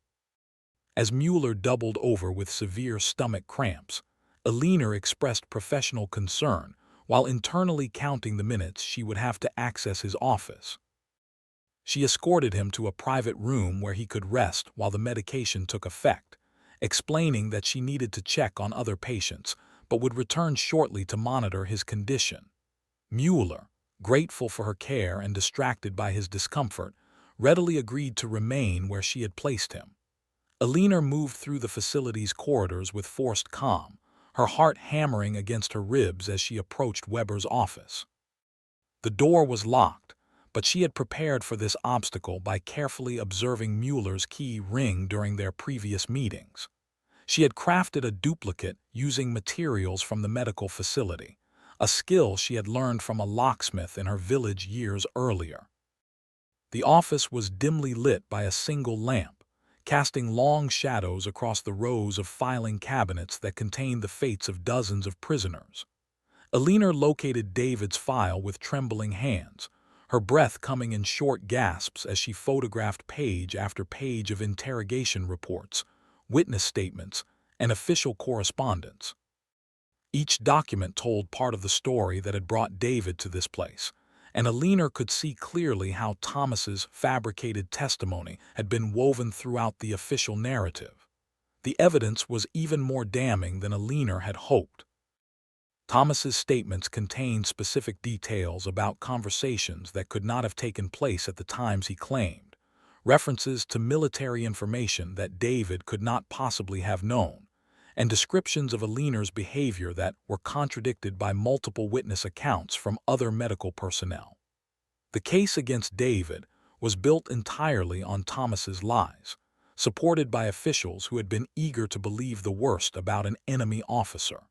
As Mueller doubled over with severe stomach cramps, Elena expressed professional concern while internally counting the minutes she would have to access his office. She escorted him to a private room where he could rest while the medication took effect, explaining that she needed to check on other patients but would return shortly to monitor his condition. Mueller, grateful for her care and distracted by his discomfort, readily agreed to remain where she had placed him. Elena moved through the facility's corridors with forced calm, her heart hammering against her ribs as she approached Weber's office. The door was locked, but she had prepared for this obstacle by carefully observing Mueller's key ring during their previous meetings. She had crafted a duplicate using materials from the medical facility, a skill she had learned from a locksmith in her village years earlier. The office was dimly lit by a single lamp, casting long shadows across the rows of filing cabinets that contained the fates of dozens of prisoners. Elena located David's file with trembling hands, her breath coming in short gasps as she photographed page after page of interrogation reports, witness statements, and official correspondence. Each document told part of the story that had brought David to this place, and Elena could see clearly how Thomas's fabricated testimony had been woven throughout the official narrative. The evidence was even more damning than Elena had hoped. Thomas's statements contained specific details about conversations that could not have taken place at the times he claimed, references to military information that David could not possibly have known, and descriptions of Elena's behavior that were contradicted by multiple witness accounts from other medical personnel. The case against David was built entirely on Thomas's lies, supported by officials who had been eager to believe the worst about an enemy officer.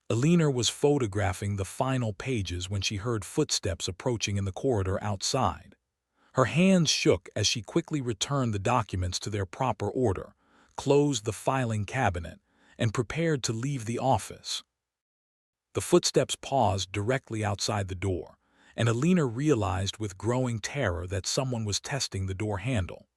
Elena was photographing the final pages when she heard footsteps approaching in the corridor outside. Her hands shook as she quickly returned the documents to their proper order, closed the filing cabinet, and prepared to leave the office. The footsteps paused directly outside the door, and Elena realized with growing terror that someone was testing the door handle.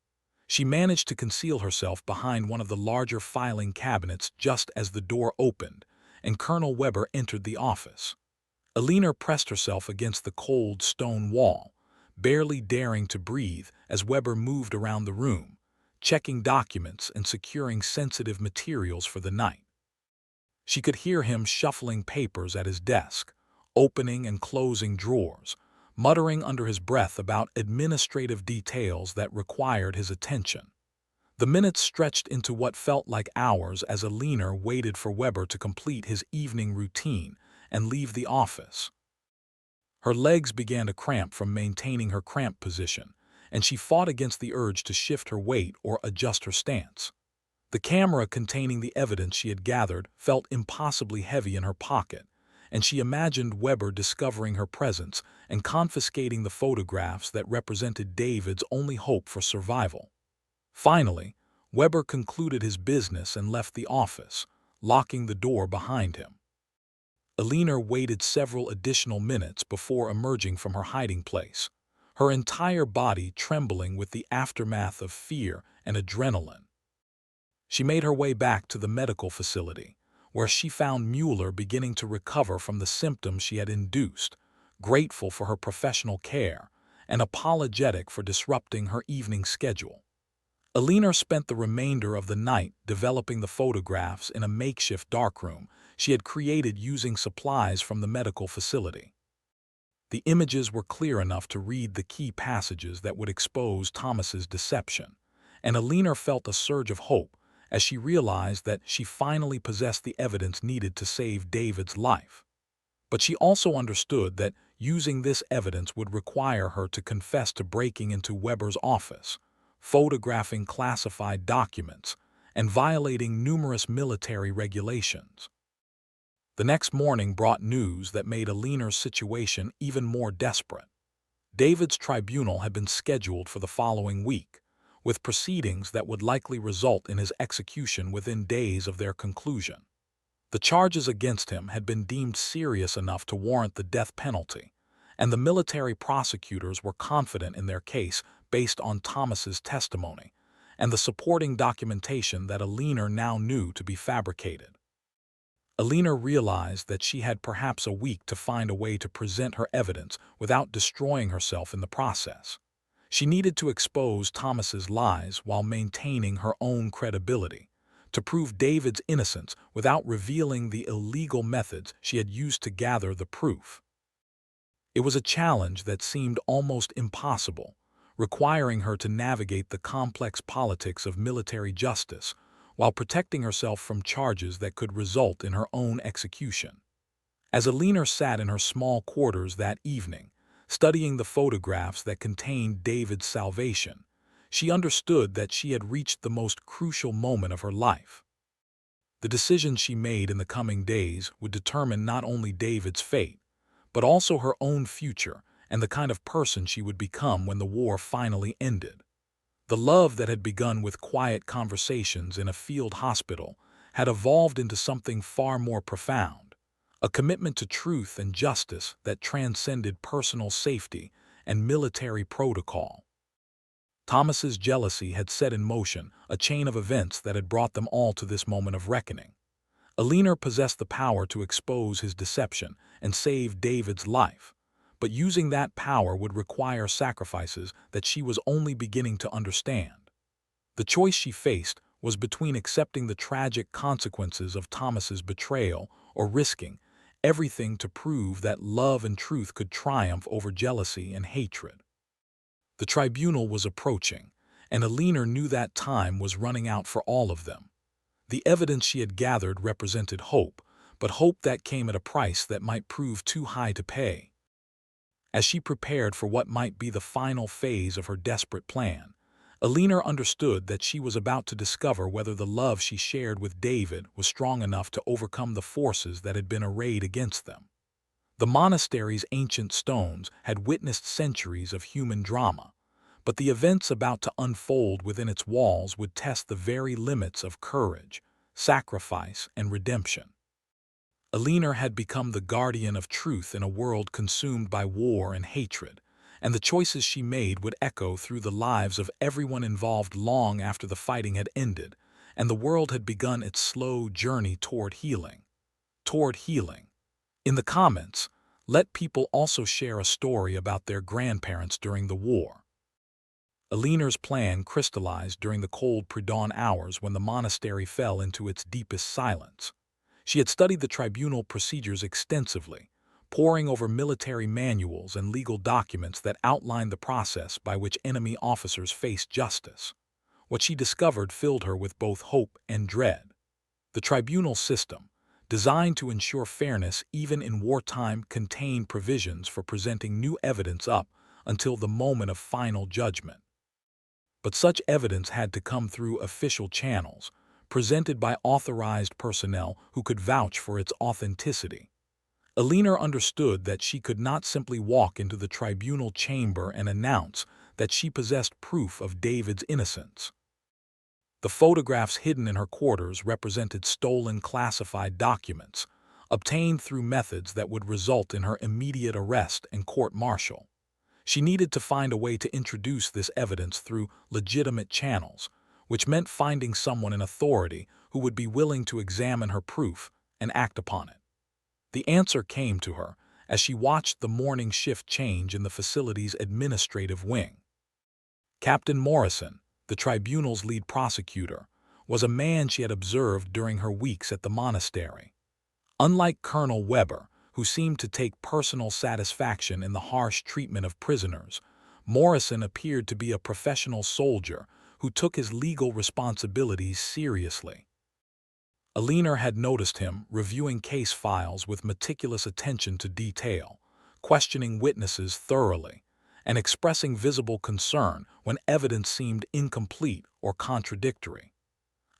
She managed to conceal herself behind one of the larger filing cabinets just as the door opened, and Colonel Weber entered the office. Elena pressed herself against the cold stone wall, barely daring to breathe as Weber moved around the room, checking documents and securing sensitive materials for the night. She could hear him shuffling papers at his desk, opening and closing drawers, muttering under his breath about administrative details that required his attention. The minutes stretched into what felt like hours as Elena waited for Weber to complete his evening routine and leave the office. Her legs began to cramp from maintaining her cramped position, and she fought against the urge to shift her weight or adjust her stance. The camera containing the evidence she had gathered felt impossibly heavy in her pocket, and she imagined Weber discovering her presence and confiscating the photographs that represented David's only hope for survival. Finally, Weber concluded his business and left the office, locking the door behind him. Elena waited several additional minutes before emerging from her hiding place, her entire body trembling with the aftermath of fear and adrenaline. She made her way back to the medical facility, where she found Mueller beginning to recover from the symptoms she had induced, grateful for her professional care, and apologetic for disrupting her evening schedule. Elena spent the remainder of the night developing the photographs in a makeshift darkroom she had created using supplies from the medical facility. The images were clear enough to read the key passages that would expose Thomas's deception, and Elena felt a surge of hope as she realized that she finally possessed the evidence needed to save David's life. But she also understood that using this evidence would require her to confess to breaking into Weber's office, photographing classified documents, and violating numerous military regulations. The next morning brought news that made Elena's situation even more desperate. David's tribunal had been scheduled for the following week, with proceedings that would likely result in his execution within days of their conclusion. The charges against him had been deemed serious enough to warrant the death penalty, and the military prosecutors were confident in their case based on Thomas's testimony and the supporting documentation that Elena now knew to be fabricated. Elena realized that she had perhaps a week to find a way to present her evidence without destroying herself in the process. She needed to expose Thomas's lies while maintaining her own credibility, to prove David's innocence without revealing the illegal methods she had used to gather the proof. It was a challenge that seemed almost impossible, requiring her to navigate the complex politics of military justice while protecting herself from charges that could result in her own execution. As Elena sat in her small quarters that evening, studying the photographs that contained David's salvation, she understood that she had reached the most crucial moment of her life. The decisions she made in the coming days would determine not only David's fate, but also her own future and the kind of person she would become when the war finally ended. The love that had begun with quiet conversations in a field hospital had evolved into something far more profound, a commitment to truth and justice that transcended personal safety and military protocol. Thomas's jealousy had set in motion a chain of events that had brought them all to this moment of reckoning. Elena possessed the power to expose his deception and save David's life, but using that power would require sacrifices that she was only beginning to understand. The choice she faced was between accepting the tragic consequences of Thomas's betrayal or risking everything to prove that love and truth could triumph over jealousy and hatred. The tribunal was approaching, and Elena knew that time was running out for all of them. The evidence she had gathered represented hope, but hope that came at a price that might prove too high to pay. As she prepared for what might be the final phase of her desperate plan, Elena understood that she was about to discover whether the love she shared with David was strong enough to overcome the forces that had been arrayed against them. The monastery's ancient stones had witnessed centuries of human drama, but the events about to unfold within its walls would test the very limits of courage, sacrifice, and redemption. Elena had become the guardian of truth in a world consumed by war and hatred, and the choices she made would echo through the lives of everyone involved long after the fighting had ended, and the world had begun its slow journey toward healing. Toward healing. In the comments, let people also share a story about their grandparents during the war. Elena's plan crystallized during the cold pre-dawn hours when the monastery fell into its deepest silence. She had studied the tribunal procedures extensively, poring over military manuals and legal documents that outlined the process by which enemy officers faced justice. What she discovered filled her with both hope and dread. The tribunal system, designed to ensure fairness even in wartime, contained provisions for presenting new evidence up until the moment of final judgment. But such evidence had to come through official channels, presented by authorized personnel who could vouch for its authenticity. Elena understood that she could not simply walk into the tribunal chamber and announce that she possessed proof of David's innocence. The photographs hidden in her quarters represented stolen classified documents, obtained through methods that would result in her immediate arrest and court-martial. She needed to find a way to introduce this evidence through legitimate channels, which meant finding someone in authority who would be willing to examine her proof and act upon it. The answer came to her as she watched the morning shift change in the facility's administrative wing. Captain Morrison, the tribunal's lead prosecutor, was a man she had observed during her weeks at the monastery. Unlike Colonel Weber, who seemed to take personal satisfaction in the harsh treatment of prisoners, Morrison appeared to be a professional soldier who took his legal responsibilities seriously. Elena had noticed him reviewing case files with meticulous attention to detail, questioning witnesses thoroughly, and expressing visible concern when evidence seemed incomplete or contradictory.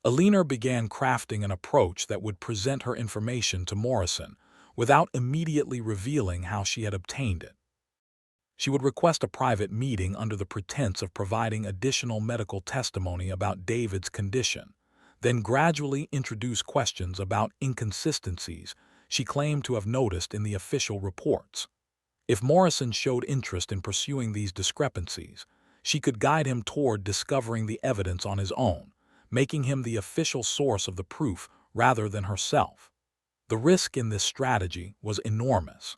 Elena began crafting an approach that would present her information to Morrison without immediately revealing how she had obtained it. She would request a private meeting under the pretense of providing additional medical testimony about David's condition, then gradually introduce questions about inconsistencies she claimed to have noticed in the official reports. If Morrison showed interest in pursuing these discrepancies, she could guide him toward discovering the evidence on his own, making him the official source of the proof rather than herself. The risk in this strategy was enormous.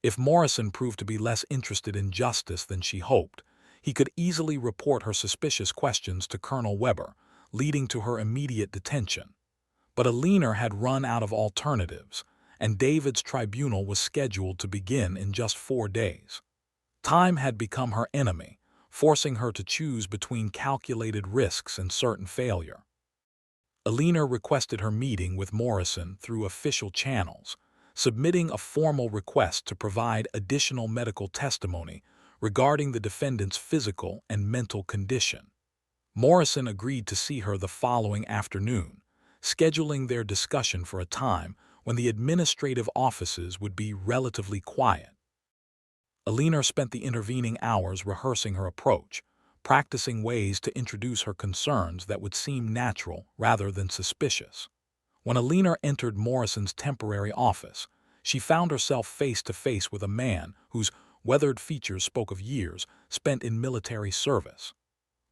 If Morrison proved to be less interested in justice than she hoped, he could easily report her suspicious questions to Colonel Weber, leading to her immediate detention. But Elena had run out of alternatives, and David's tribunal was scheduled to begin in just 4 days. Time had become her enemy, forcing her to choose between calculated risks and certain failure. Elena requested her meeting with Morrison through official channels, submitting a formal request to provide additional medical testimony regarding the defendant's physical and mental condition. Morrison agreed to see her the following afternoon, scheduling their discussion for a time when the administrative offices would be relatively quiet. Elena spent the intervening hours rehearsing her approach, practicing ways to introduce her concerns that would seem natural rather than suspicious. When Elena entered Morrison's temporary office, she found herself face to face with a man whose weathered features spoke of years spent in military service.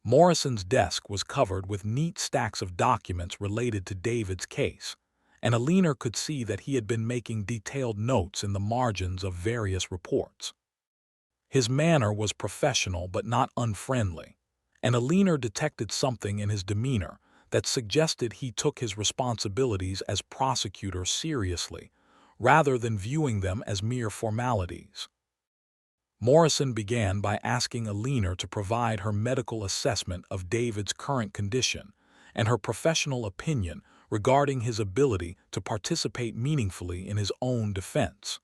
Morrison's desk was covered with neat stacks of documents related to David's case, and Elena could see that he had been making detailed notes in the margins of various reports. His manner was professional but not unfriendly, and Elena detected something in his demeanor that suggested he took his responsibilities as prosecutor seriously, rather than viewing them as mere formalities. Morrison began by asking Elena to provide her medical assessment of David's current condition and her professional opinion regarding his ability to participate meaningfully in his own defense.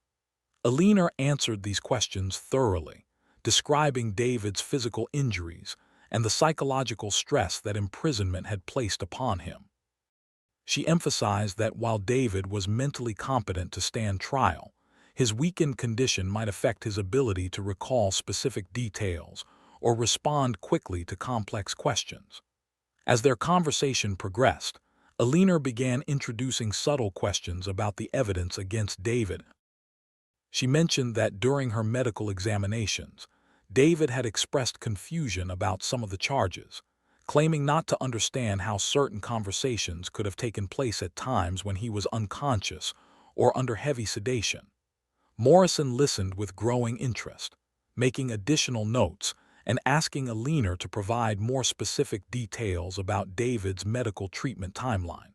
Elena answered these questions thoroughly, describing David's physical injuries and the psychological stress that imprisonment had placed upon him. She emphasized that while David was mentally competent to stand trial, his weakened condition might affect his ability to recall specific details or respond quickly to complex questions. As their conversation progressed, Elena began introducing subtle questions about the evidence against David. She mentioned that during her medical examinations, David had expressed confusion about some of the charges, claiming not to understand how certain conversations could have taken place at times when he was unconscious or under heavy sedation. Morrison listened with growing interest, making additional notes and asking Elena to provide more specific details about David's medical treatment timeline.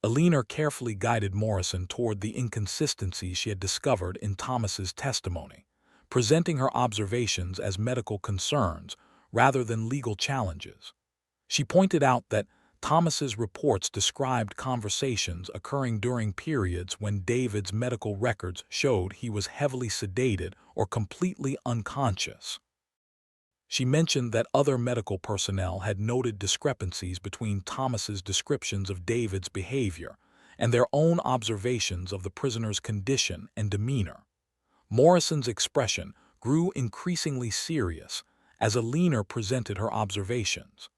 Elena carefully guided Morrison toward the inconsistencies she had discovered in Thomas's testimony, presenting her observations as medical concerns rather than legal challenges. She pointed out that Thomas's reports described conversations occurring during periods when David's medical records showed he was heavily sedated or completely unconscious. She mentioned that other medical personnel had noted discrepancies between Thomas's descriptions of David's behavior and their own observations of the prisoner's condition and demeanor. Morrison's expression grew increasingly serious as Elena presented her observations.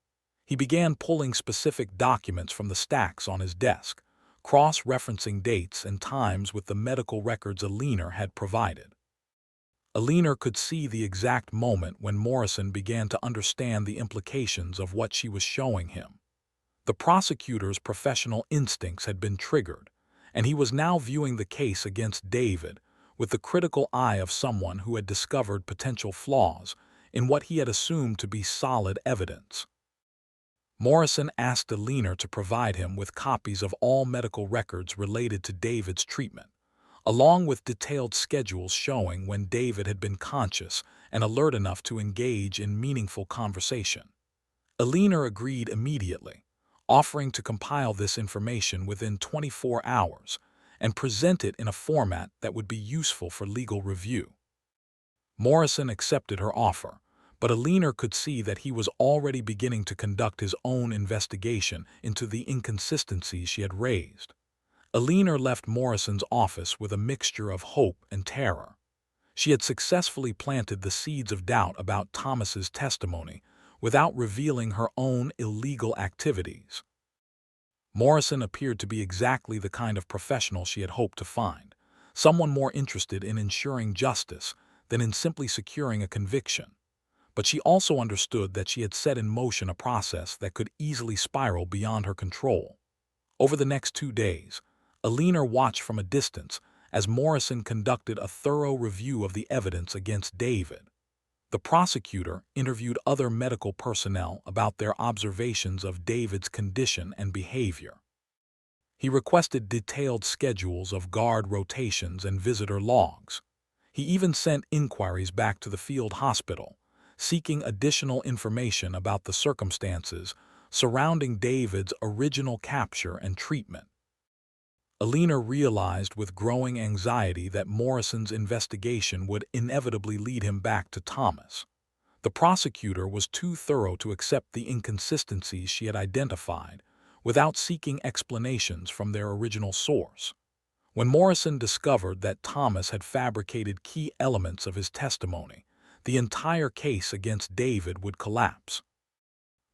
He began pulling specific documents from the stacks on his desk, cross-referencing dates and times with the medical records Elena had provided. Elena could see the exact moment when Morrison began to understand the implications of what she was showing him. The prosecutor's professional instincts had been triggered, and he was now viewing the case against David with the critical eye of someone who had discovered potential flaws in what he had assumed to be solid evidence. Morrison asked Elena to provide him with copies of all medical records related to David's treatment, along with detailed schedules showing when David had been conscious and alert enough to engage in meaningful conversation. Elena agreed immediately, offering to compile this information within 24 hours and present it in a format that would be useful for legal review. Morrison accepted her offer, but Elena could see that he was already beginning to conduct his own investigation into the inconsistencies she had raised. Elena left Morrison's office with a mixture of hope and terror. She had successfully planted the seeds of doubt about Thomas's testimony without revealing her own illegal activities. Morrison appeared to be exactly the kind of professional she had hoped to find, someone more interested in ensuring justice than in simply securing a conviction. But she also understood that she had set in motion a process that could easily spiral beyond her control. Over the next 2 days, Elena watched from a distance as Morrison conducted a thorough review of the evidence against David. The prosecutor interviewed other medical personnel about their observations of David's condition and behavior. He requested detailed schedules of guard rotations and visitor logs. He even sent inquiries back to the field hospital, seeking additional information about the circumstances surrounding David's original capture and treatment. Elena realized with growing anxiety that Morrison's investigation would inevitably lead him back to Thomas. The prosecutor was too thorough to accept the inconsistencies she had identified without seeking explanations from their original source. When Morrison discovered that Thomas had fabricated key elements of his testimony, the entire case against David would collapse.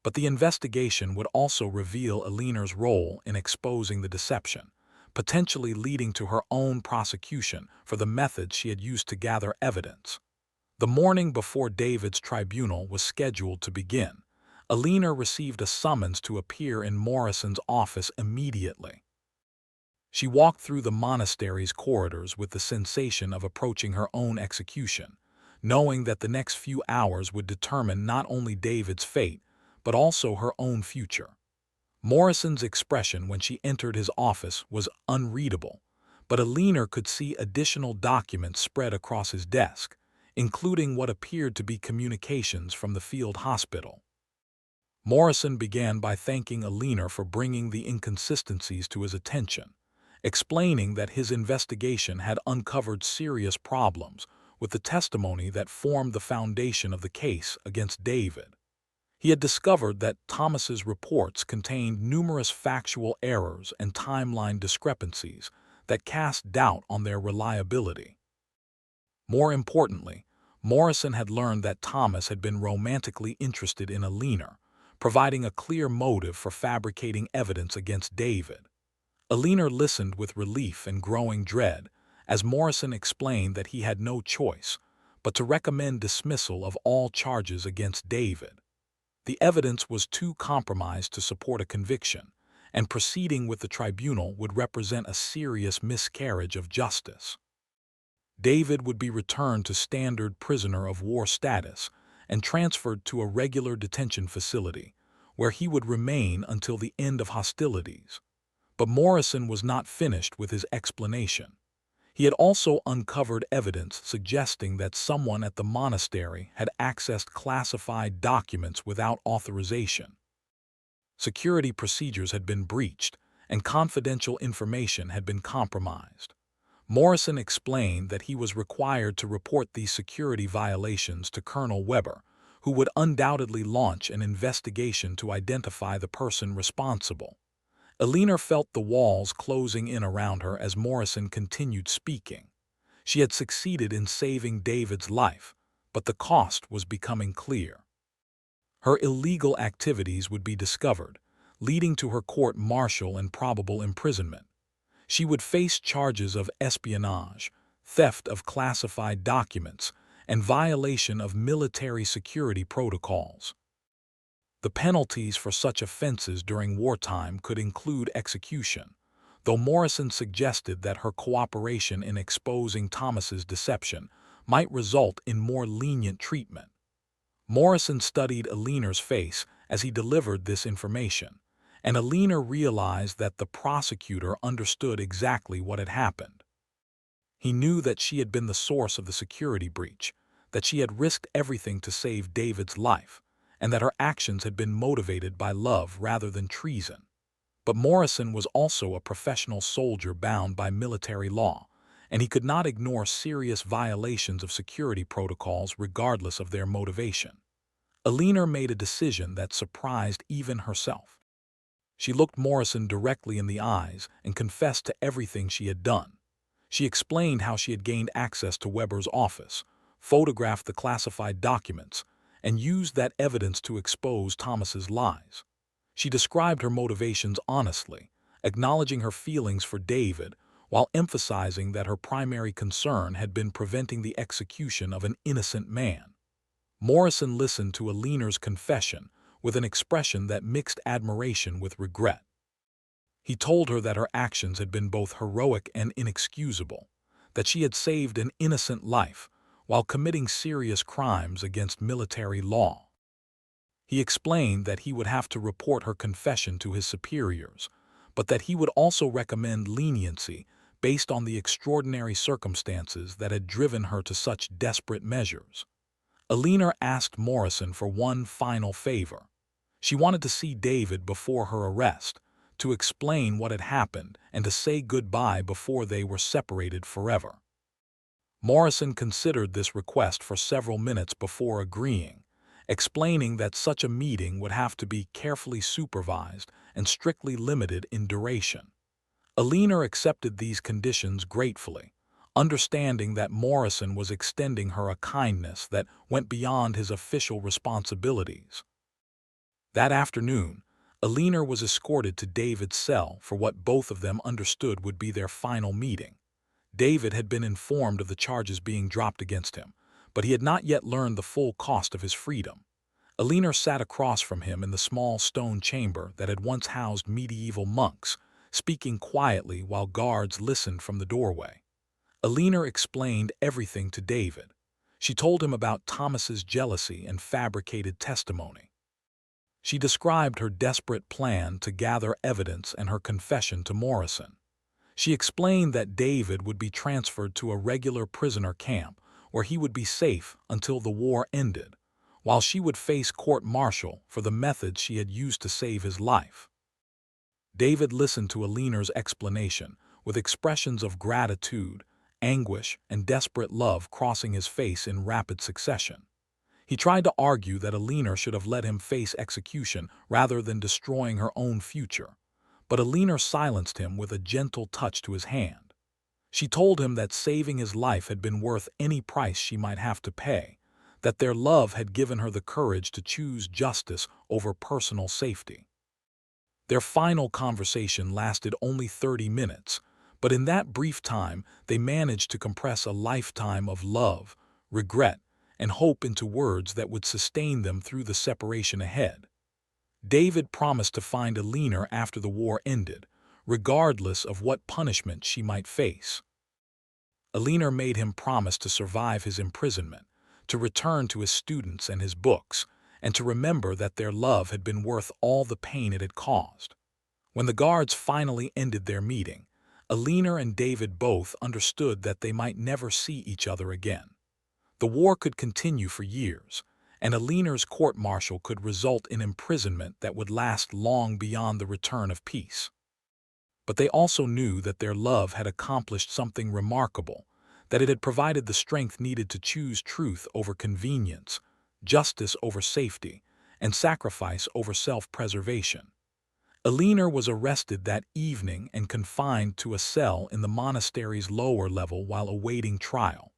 But the investigation would also reveal Elena's role in exposing the deception, potentially leading to her own prosecution for the methods she had used to gather evidence. The morning before David's tribunal was scheduled to begin, Elena received a summons to appear in Morrison's office immediately. She walked through the monastery's corridors with the sensation of approaching her own execution, knowing that the next few hours would determine not only David's fate, but also her own future. Morrison's expression when she entered his office was unreadable, but Elena could see additional documents spread across his desk, including what appeared to be communications from the field hospital. Morrison began by thanking Elena for bringing the inconsistencies to his attention, explaining that his investigation had uncovered serious problems with the testimony that formed the foundation of the case against David. He had discovered that Thomas's reports contained numerous factual errors and timeline discrepancies that cast doubt on their reliability. More importantly, Morrison had learned that Thomas had been romantically interested in Elena, providing a clear motive for fabricating evidence against David. Elena listened with relief and growing dread, as Morrison explained that he had no choice but to recommend dismissal of all charges against David. The evidence was too compromised to support a conviction, and proceeding with the tribunal would represent a serious miscarriage of justice. David would be returned to standard prisoner of war status and transferred to a regular detention facility, where he would remain until the end of hostilities. But Morrison was not finished with his explanation. He had also uncovered evidence suggesting that someone at the monastery had accessed classified documents without authorization. Security procedures had been breached, and confidential information had been compromised. Morrison explained that he was required to report these security violations to Colonel Weber, who would undoubtedly launch an investigation to identify the person responsible. Elena felt the walls closing in around her as Morrison continued speaking. She had succeeded in saving David's life, but the cost was becoming clear. Her illegal activities would be discovered, leading to her court-martial and probable imprisonment. She would face charges of espionage, theft of classified documents, and violation of military security protocols. The penalties for such offenses during wartime could include execution, though Morrison suggested that her cooperation in exposing Thomas's deception might result in more lenient treatment. Morrison studied Elena's face as he delivered this information, and Elena realized that the prosecutor understood exactly what had happened. He knew that she had been the source of the security breach, that she had risked everything to save David's life, and that her actions had been motivated by love rather than treason. But Morrison was also a professional soldier bound by military law, and he could not ignore serious violations of security protocols regardless of their motivation. Elena made a decision that surprised even herself. She looked Morrison directly in the eyes and confessed to everything she had done. She explained how she had gained access to Weber's office, photographed the classified documents, and used that evidence to expose Thomas's lies. She described her motivations honestly, acknowledging her feelings for David while emphasizing that her primary concern had been preventing the execution of an innocent man. Morrison listened to Elena's confession with an expression that mixed admiration with regret. He told her that her actions had been both heroic and inexcusable, that she had saved an innocent life while committing serious crimes against military law. He explained that he would have to report her confession to his superiors, but that he would also recommend leniency based on the extraordinary circumstances that had driven her to such desperate measures. Elena asked Morrison for one final favor. She wanted to see David before her arrest, to explain what had happened and to say goodbye before they were separated forever. Morrison considered this request for several minutes before agreeing, explaining that such a meeting would have to be carefully supervised and strictly limited in duration. Elena accepted these conditions gratefully, understanding that Morrison was extending her a kindness that went beyond his official responsibilities. That afternoon, Elena was escorted to David's cell for what both of them understood would be their final meeting. David had been informed of the charges being dropped against him, but he had not yet learned the full cost of his freedom. Elena sat across from him in the small stone chamber that had once housed medieval monks, speaking quietly while guards listened from the doorway. Elena explained everything to David. She told him about Thomas's jealousy and fabricated testimony. She described her desperate plan to gather evidence and her confession to Morrison. She explained that David would be transferred to a regular prisoner camp where he would be safe until the war ended, while she would face court-martial for the methods she had used to save his life. David listened to Elena's explanation with expressions of gratitude, anguish, and desperate love crossing his face in rapid succession. He tried to argue that Elena should have let him face execution rather than destroying her own future, but Elena silenced him with a gentle touch to his hand. She told him that saving his life had been worth any price she might have to pay, that their love had given her the courage to choose justice over personal safety. Their final conversation lasted only 30 minutes, but in that brief time they managed to compress a lifetime of love, regret, and hope into words that would sustain them through the separation ahead. David promised to find Elena after the war ended, regardless of what punishment she might face. Elena made him promise to survive his imprisonment, to return to his students and his books, and to remember that their love had been worth all the pain it had caused. When the guards finally ended their meeting, Elena and David both understood that they might never see each other again. The war could continue for years, and Elena's court-martial could result in imprisonment that would last long beyond the return of peace. But they also knew that their love had accomplished something remarkable, that it had provided the strength needed to choose truth over convenience, justice over safety, and sacrifice over self-preservation. Elena was arrested that evening and confined to a cell in the monastery's lower level while awaiting trial.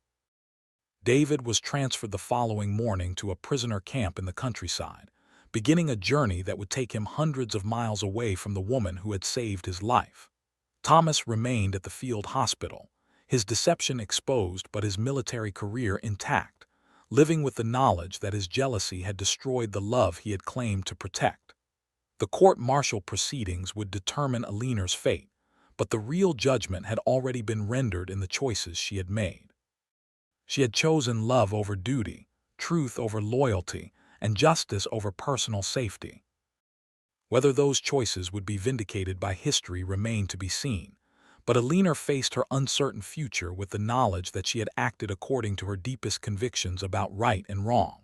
David was transferred the following morning to a prisoner camp in the countryside, beginning a journey that would take him hundreds of miles away from the woman who had saved his life. Thomas remained at the field hospital, his deception exposed but his military career intact, living with the knowledge that his jealousy had destroyed the love he had claimed to protect. The court-martial proceedings would determine Elena's fate, but the real judgment had already been rendered in the choices she had made. She had chosen love over duty, truth over loyalty, and justice over personal safety. Whether those choices would be vindicated by history remained to be seen, but Elena faced her uncertain future with the knowledge that she had acted according to her deepest convictions about right and wrong.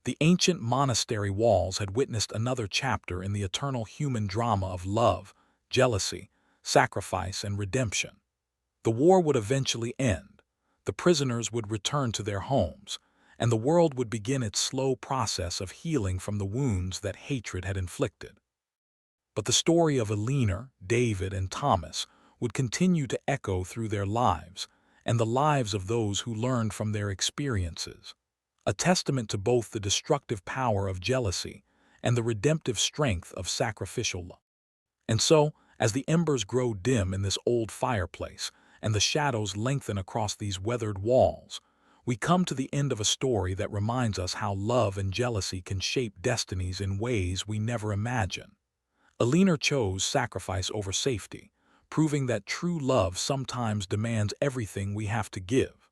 The ancient monastery walls had witnessed another chapter in the eternal human drama of love, jealousy, sacrifice, and redemption. The war would eventually end, the prisoners would return to their homes, and the world would begin its slow process of healing from the wounds that hatred had inflicted. But the story of Elena, David, and Thomas would continue to echo through their lives and the lives of those who learned from their experiences, a testament to both the destructive power of jealousy and the redemptive strength of sacrificial love. And so, as the embers grow dim in this old fireplace and the shadows lengthen across these weathered walls, we come to the end of a story that reminds us how love and jealousy can shape destinies in ways we never imagined. Elena chose sacrifice over safety, proving that true love sometimes demands everything we have to give.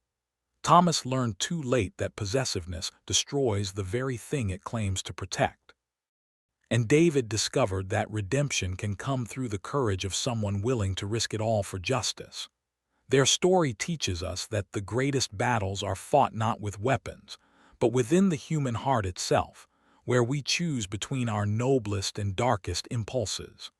Thomas learned too late that possessiveness destroys the very thing it claims to protect. And David discovered that redemption can come through the courage of someone willing to risk it all for justice. Their story teaches us that the greatest battles are fought not with weapons, but within the human heart itself, where we choose between our noblest and darkest impulses.